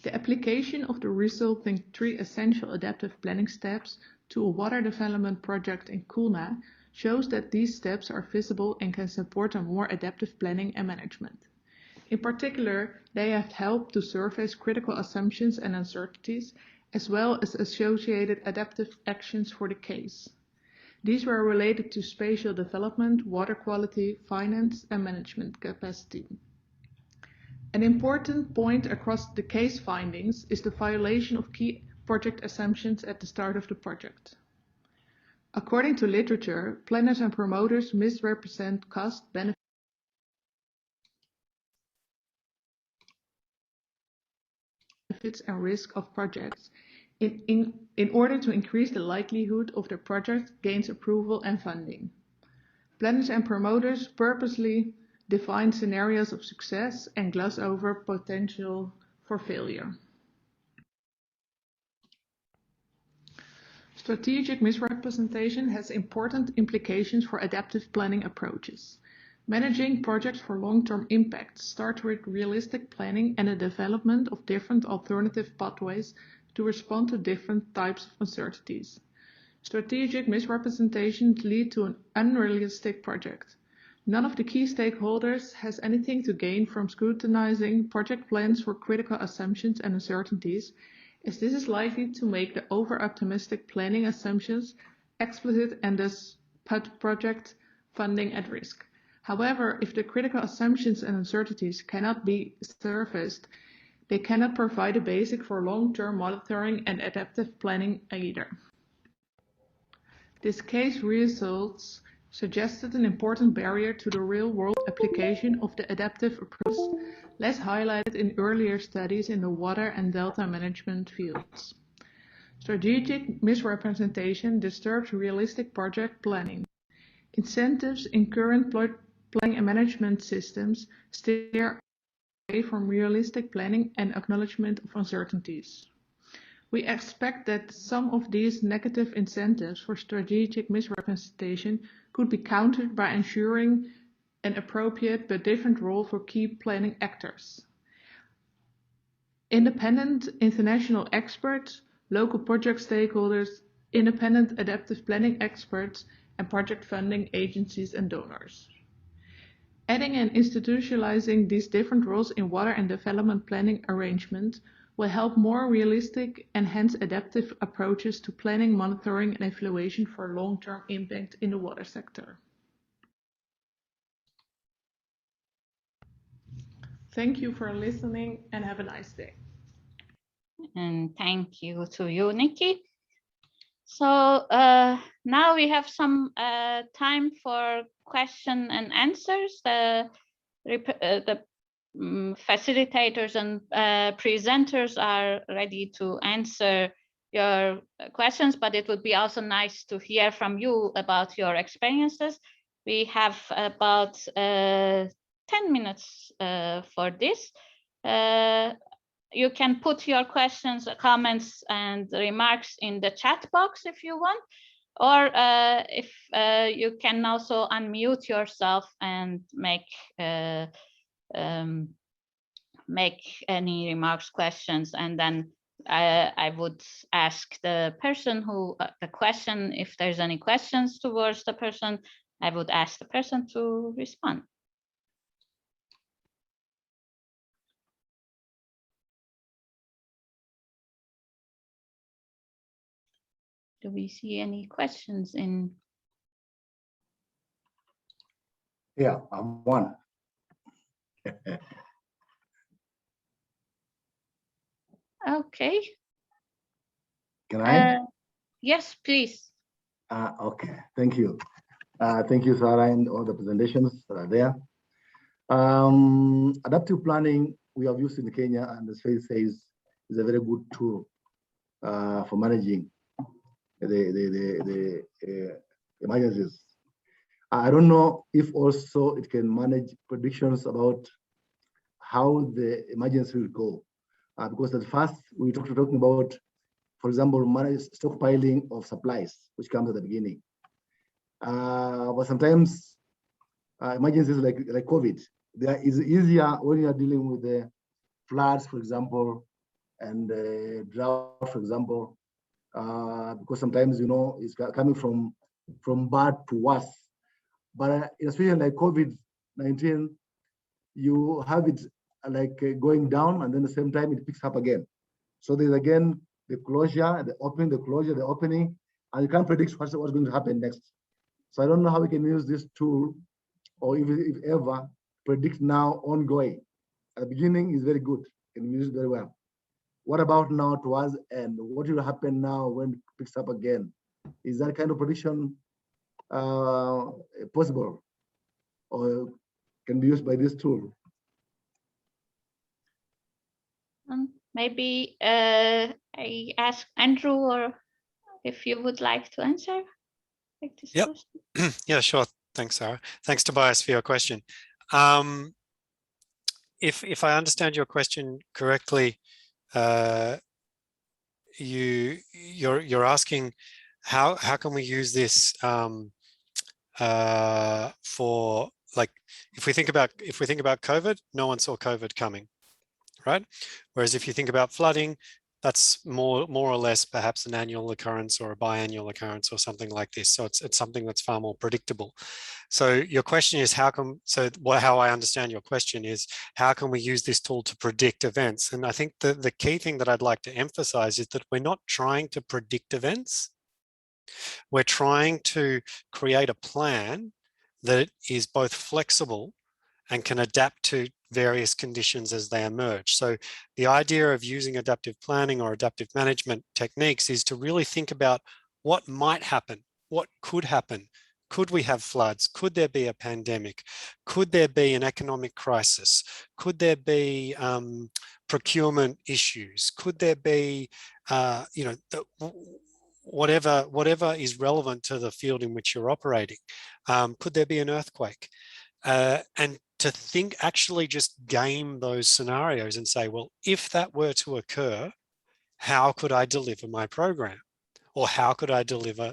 S5: The application of the resulting 3 essential adaptive planning steps to a water development project in Khulna shows that these steps are feasible and can support a more adaptive planning and management. In particular, they have helped to surface critical assumptions and uncertainties, as well as associated adaptive actions for the case. These were related to spatial development, water quality, finance, and management capacity. An important point across the case findings is the violation of key project assumptions at the start of the project. According to literature, planners and promoters misrepresent cost, benefits, and risk of projects in order to increase the likelihood of the project gains approval and funding. Planners and promoters purposely define scenarios of success and gloss over potential for failure. Strategic misrepresentation has important implications for adaptive planning approaches. Managing projects for long-term impact starts with realistic planning and the development of different alternative pathways to respond to different types of uncertainties. Strategic misrepresentations lead to an unrealistic project. None of the key stakeholders has anything to gain from scrutinizing project plans for critical assumptions and uncertainties, as this is likely to make the over-optimistic planning assumptions explicit and thus put project funding at risk. However, if the critical assumptions and uncertainties cannot be surfaced, they cannot provide a basic for long-term monitoring and adaptive planning either. This case results suggested an important barrier to the real-world application of the adaptive approach, less highlighted in earlier studies in the water and delta management fields. Strategic misrepresentation disturbs realistic project planning. Incentives in current planning and management systems steer from realistic planning and acknowledgement of uncertainties. We expect that some of these negative incentives for strategic misrepresentation could be countered by ensuring an appropriate but different role for key planning actors. Independent international experts, local project stakeholders, independent adaptive planning experts, and project funding agencies and donors. Adding and institutionalizing these different roles in water and development planning arrangement will help more realistic and hence adaptive approaches to planning, monitoring, and evaluation for long-term impact in the water sector. Thank you for listening and have a nice day.
S1: And thank you to you, Nikki. So now we have some time for question and answers. The facilitators and presenters are ready to answer your questions, but it would be also nice to hear from you about your experiences. We have about 10 minutes for this. You can put your questions, comments, and remarks in the chat box if you want, or if you can also unmute yourself and make any remarks, questions, and then I would ask the person who the question, if there's any questions towards the person, I would ask the person to respond. Do we see any questions in?
S6: Yeah, I'm one.
S1: Okay.
S6: Can I?
S1: Yes, please.
S6: Okay, thank you. Thank you, Sarah, and all the presentations that are there. Adaptive planning we have used in Kenya, and as Faith says, is a very good tool for managing the emergencies. I don't know if also it can manage predictions about how the emergency will go, because at first we talking about, for example, manage stockpiling of supplies, which comes at the beginning. But sometimes emergencies like COVID, there is easier when you are dealing with the floods, for example, and drought, for example, because sometimes, you know, it's coming from bad to worse. But especially like COVID-19, you have it like going down, and then at the same time it picks up again. So there's again the closure, the opening, the closure, the opening, and you can't predict what's going to happen next. So I don't know how we can use this tool, or if ever, predict now ongoing. At the beginning is very good, and use it very well. What about now towards end? What will happen now when it picks up again? Is that kind of prediction possible, or can be used by this tool?
S1: Maybe I ask Andrew, or if you would like to answer. Like this
S2: Yep.
S1: question.
S2: Yeah, sure. Thanks, Sarah. Thanks, Tobias, for your question. If I understand your question correctly, you're asking how can we use this for, like, if we think about COVID, no one saw COVID coming, right? Whereas if you think about flooding, that's more or less perhaps an annual occurrence or a biannual occurrence or something like this. So it's something that's far more predictable. So your question is how I understand your question is, how can we use this tool to predict events? And I think the key thing that I'd like to emphasize is that we're not trying to predict events. We're trying to create a plan that is both flexible and can adapt to various conditions as they emerge. So the idea of using adaptive planning or adaptive management techniques is to really think about what might happen, what could happen. Could we have floods? Could there be a pandemic? Could there be an economic crisis? Could there be procurement issues? Could there be, whatever is relevant to the field in which you're operating? Could there be an earthquake? And to think, actually just game those scenarios and say, well, if that were to occur, how could I deliver my program? Or how could I deliver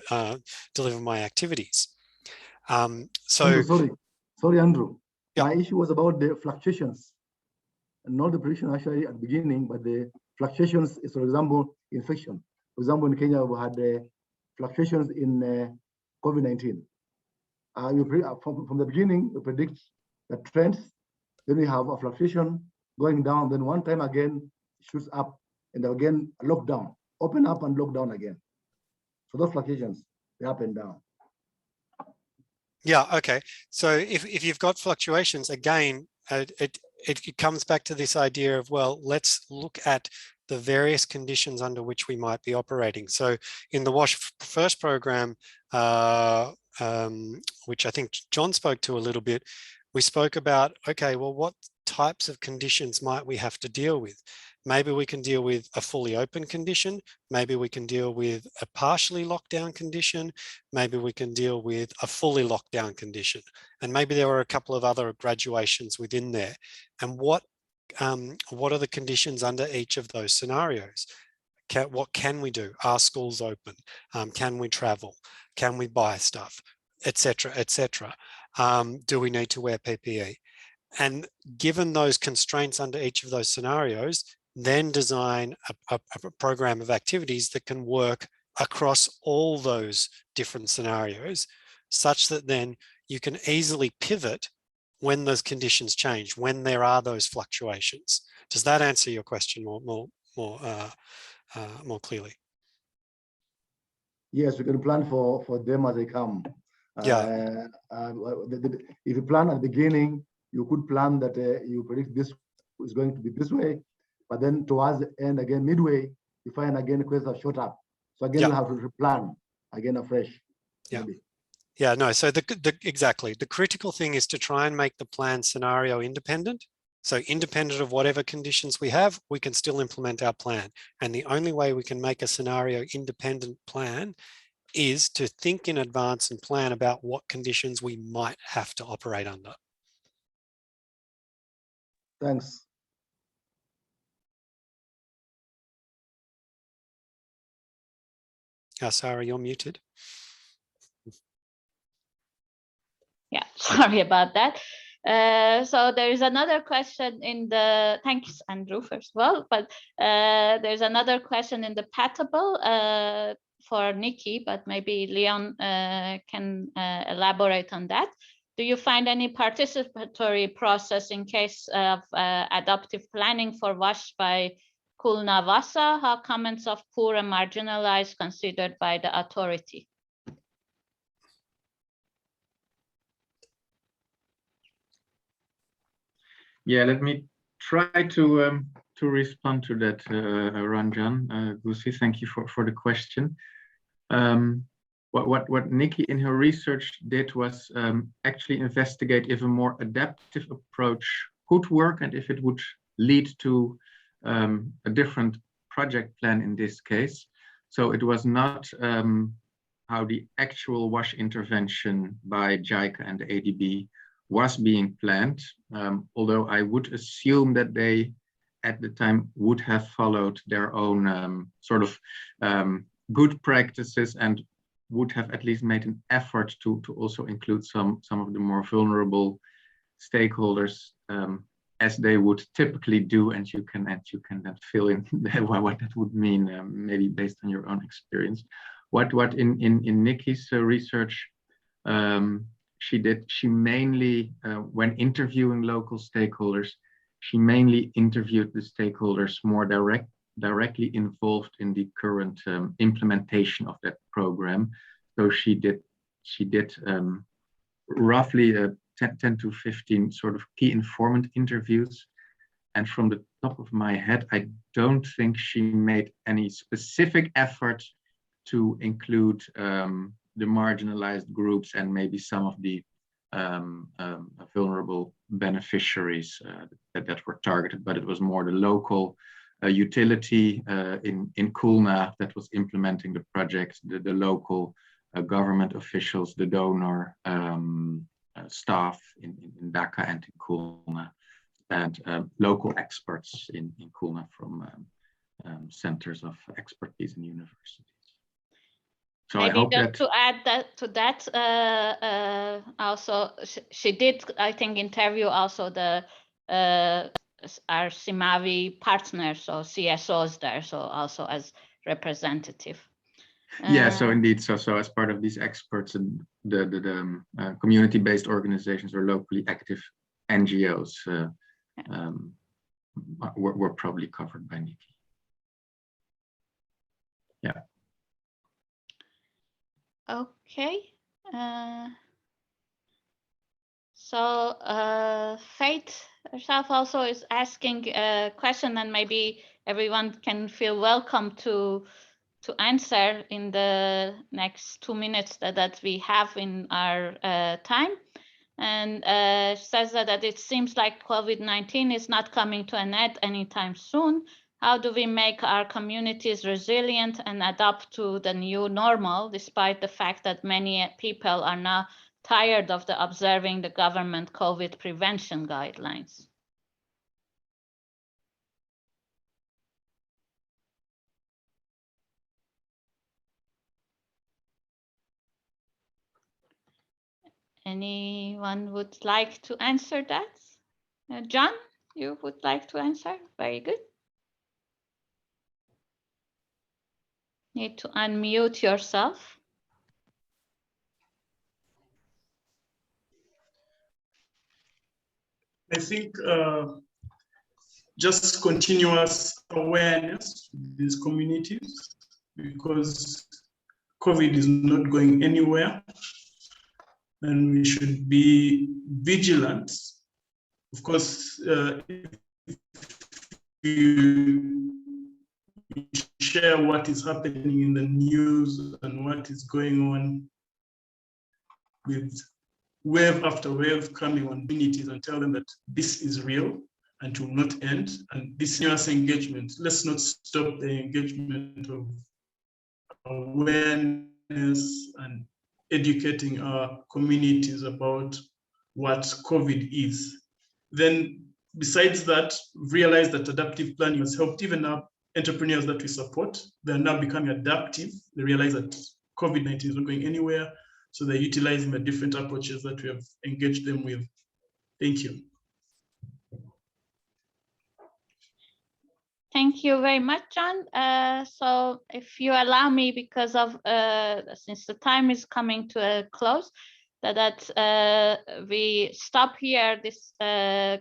S2: my activities?
S6: Andrew, sorry, Andrew.
S2: Yep.
S6: My issue was about the fluctuations, and not the prediction actually at the beginning, but the fluctuations is, for example, infection. For example, in Kenya, we had fluctuations in COVID-19. From the beginning, we predict the trends, then we have a fluctuation going down, then one time again, shoots up, and then again, lockdown, open up and lock down again. So those fluctuations, they up and down.
S2: Yeah, okay. So if you've got fluctuations, again, it comes back to this idea of, well, let's look at the various conditions under which we might be operating. So in the WASH first program, which I think John spoke to a little bit, we spoke about, okay, well, what types of conditions might we have to deal with? Maybe we can deal with a fully open condition. Maybe we can deal with a partially locked down condition. Maybe we can deal with a fully locked down condition. And maybe there are a couple of other graduations within there. And what are the conditions under each of those scenarios? What can we do? Are schools open? Can we travel? Can we buy stuff? Etc. etc. Do we need to wear PPE? And given those constraints under each of those scenarios, then design a program of activities that can work across all those different scenarios, such that then you can easily pivot when those conditions change, when there are those fluctuations. Does that answer your question more clearly?
S6: Yes, we can plan for them as they come.
S2: Yeah.
S6: If you plan at the beginning, you could plan that you predict this is going to be this way, but then towards the end, again, midway, you find again questions have shot up. So again, you have to plan again afresh.
S2: Yeah.
S6: Maybe.
S2: Yeah, no, so exactly. The critical thing is to try and make the plan scenario independent. So independent of whatever conditions we have, we can still implement our plan. And the only way we can make a scenario independent plan is to think in advance and plan about what conditions we might have to operate under.
S6: Thanks.
S2: Sarah, you're muted.
S1: Yeah, sorry about that. So there is another question in the, thanks Andrew first of all, but there's another question in the Patable for Nikki, but maybe Leon can elaborate on that. Do you find any participatory process in case of adaptive planning for WASH by Kulna Vasa? How comments of poor and marginalized considered by the authority?
S7: Yeah, let me try to respond to that, Ranjan. Gusi, thank you for the question. What Nikki in her research did was actually investigate if a more adaptive approach could work and if it would lead to a different project plan in this case. So it was not how the actual WASH intervention by JICA and the ADB was being planned, although I would assume that they at the time would have followed their own sort of good practices and would have at least made an effort to also include some of the more vulnerable stakeholders as they would typically do, and you can then fill in what that would mean, maybe based on your own experience. What in Nikki's research she mainly, when interviewing local stakeholders, she mainly interviewed the stakeholders more directly involved in the current implementation of that program. So she did roughly 10 to 15 sort of key informant interviews. And from the top of my head, I don't think she made any specific effort to include the marginalized groups and maybe some of the vulnerable beneficiaries that were targeted, but it was more the local utility in Kulna that was implementing the project, the local government officials, the donor, staff in Dhaka and in Khulna, and local experts in Khulna from centers of expertise in universities. So
S1: Maybe
S7: I hope
S1: just
S7: that
S1: to add that to that, also she did, I think, interview also the our Simavi partners or CSOs there, so also as representative.
S7: yeah, so indeed, so as part of these experts and the community-based organizations or locally active NGOs were probably covered by Nikki. Yeah.
S1: Okay. So Faith herself also is asking a question, and maybe everyone can feel welcome to answer in the next 2 minutes that we have in our time. And says that it seems like COVID-19 is not coming to an end anytime soon. How do we make our communities resilient and adapt to the new normal, despite the fact that many people are now tired of observing the government COVID prevention guidelines? Anyone would like to answer that? John, you would like to answer? Very good. Need to unmute yourself.
S4: I think just continuous awareness with these communities, because COVID is not going anywhere, and we should be vigilant. Of course, if you share what is happening in the news and what is going on with wave after wave coming on communities, and tell them that this is real and will not end. And this continuous engagement, let's not stop the engagement of awareness and educating our communities about what COVID is. Then besides that, realize that adaptive planning has helped even our entrepreneurs that we support. They're now becoming adaptive. They realize that COVID-19 is not going anywhere, so they're utilizing the different approaches that we have engaged them with. Thank you.
S1: Thank you very much, John. So if you allow me, because of since the time is coming to a close, that we stop here this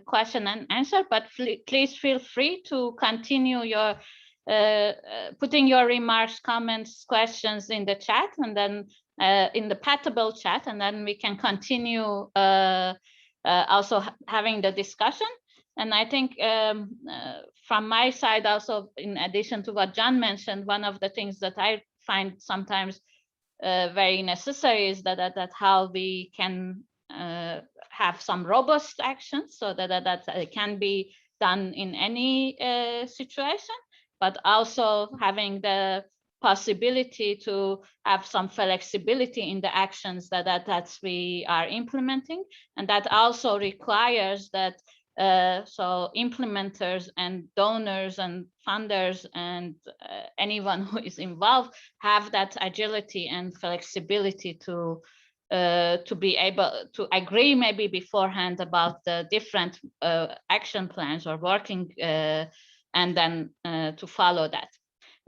S1: question and answer, but please feel free to continue your putting your remarks, comments, questions in the chat, and then in the Pattable chat, and then we can continue also having the discussion. And I think from my side also, in addition to what John mentioned, one of the things that I find sometimes very necessary is that how we can have some robust actions, so that it can be done in any situation, but also having the possibility to have some flexibility in the actions that we are implementing. And that also requires that so implementers and donors and funders and anyone who is involved have that agility and flexibility to be able to agree maybe beforehand about the different action plans or working and then to follow that.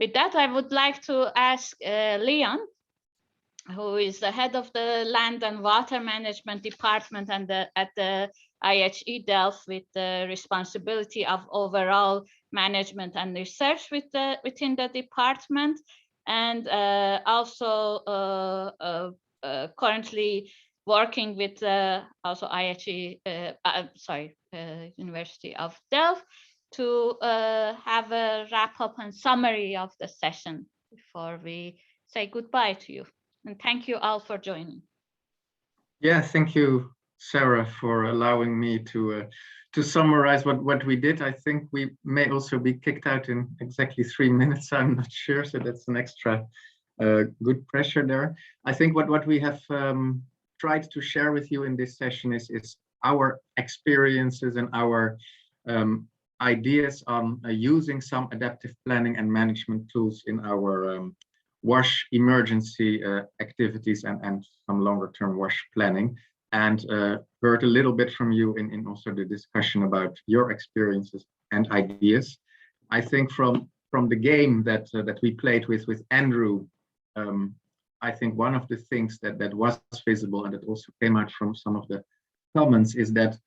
S1: With that, I would like to ask Leon, who is the head of the Land and Water Management Department and at the IHE Delft, with the responsibility of overall management and research within the department, and also currently working with also IHE, University of Delft, to have a wrap up and summary of the session before we say goodbye to you. And thank you all for joining.
S7: Yeah, thank you, Sarah, for allowing me to summarize what we did. I think we may also be kicked out in exactly 3 minutes. I'm not sure, so that's an extra good pressure there. I think what we have tried to share with you in this session is our experiences and our ideas on using some adaptive planning and management tools in our WASH emergency activities and some longer term WASH planning, and heard a little bit from you in also the discussion about your experiences and ideas. I think from the game that we played with Andrew, I think one of the things that was visible and that also came out from some of the comments is that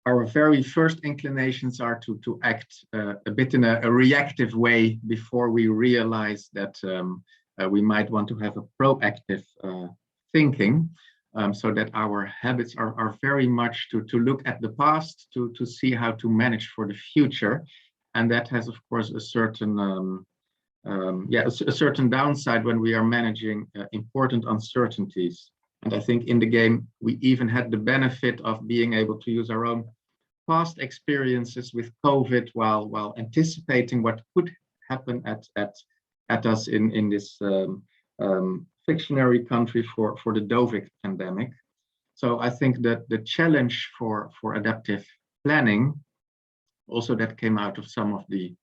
S7: our very first inclinations are to act a bit in a reactive way before we realize that we might want to have a proactive thinking, so that our habits are very much to look at the past, to see how to manage for the future. And that has, of course, a certain a certain downside when we are managing important uncertainties. And I think in the game, we even had the benefit of being able to use our own past experiences with COVID while anticipating what could happen at us in this fictionary country for the COVID pandemic. So I think that the challenge for adaptive planning, also that came out of some of the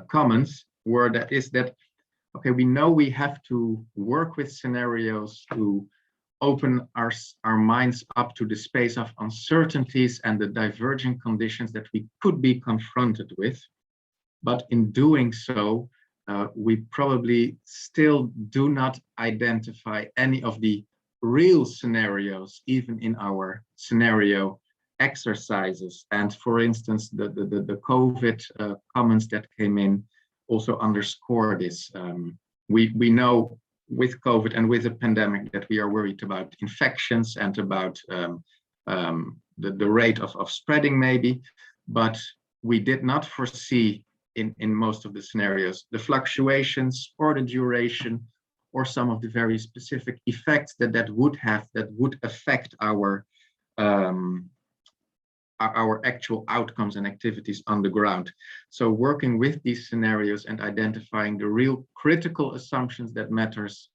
S7: comments, were that okay, we know we have to work with scenarios to open our minds up to the space of uncertainties and the diverging conditions that we could be confronted with. But in doing so, we probably still do not identify any of the real scenarios, even in our scenario exercises. And for instance, the COVID comments that came in also underscore this. We know with COVID and with the pandemic that we are worried about infections and about the rate of spreading maybe, but we did not foresee in most of the scenarios the fluctuations or the duration or some of the very specific effects that would affect our actual outcomes and activities on the ground. So working with these scenarios and identifying the real critical assumptions that matters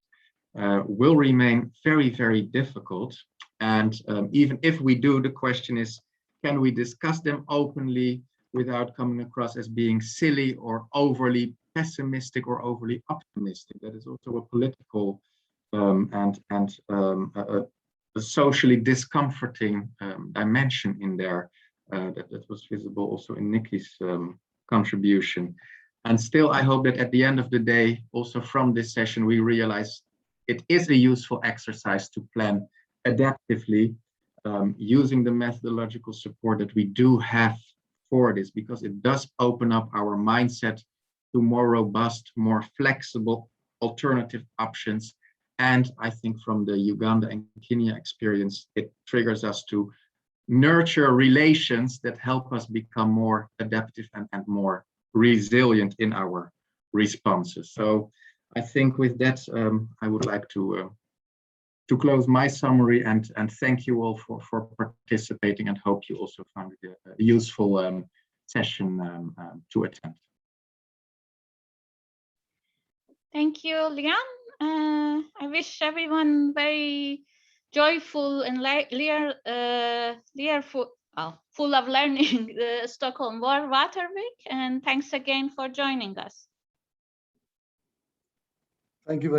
S7: will remain very, very difficult. And even if we do, the question is, can we discuss them openly without coming across as being silly or overly pessimistic or overly optimistic? That is also a political and a socially discomforting dimension in there that was visible also in Nikki's contribution. And still, I hope that at the end of the day, also from this session, we realize it is a useful exercise to plan adaptively using the methodological support that we do have for this, because it does open up our mindset to more robust, more flexible alternative options. And I think from the Uganda and Kenya experience, it triggers us to nurture relations that help us become more adaptive and more resilient in our responses. So I think with that, I would like to close my summary and thank you all for participating, and hope you also found it a useful session to attend. Thank you,
S1: Leon. I wish everyone very joyful and full of learning the Stockholm Water Week. And thanks again for joining us.
S6: Thank you very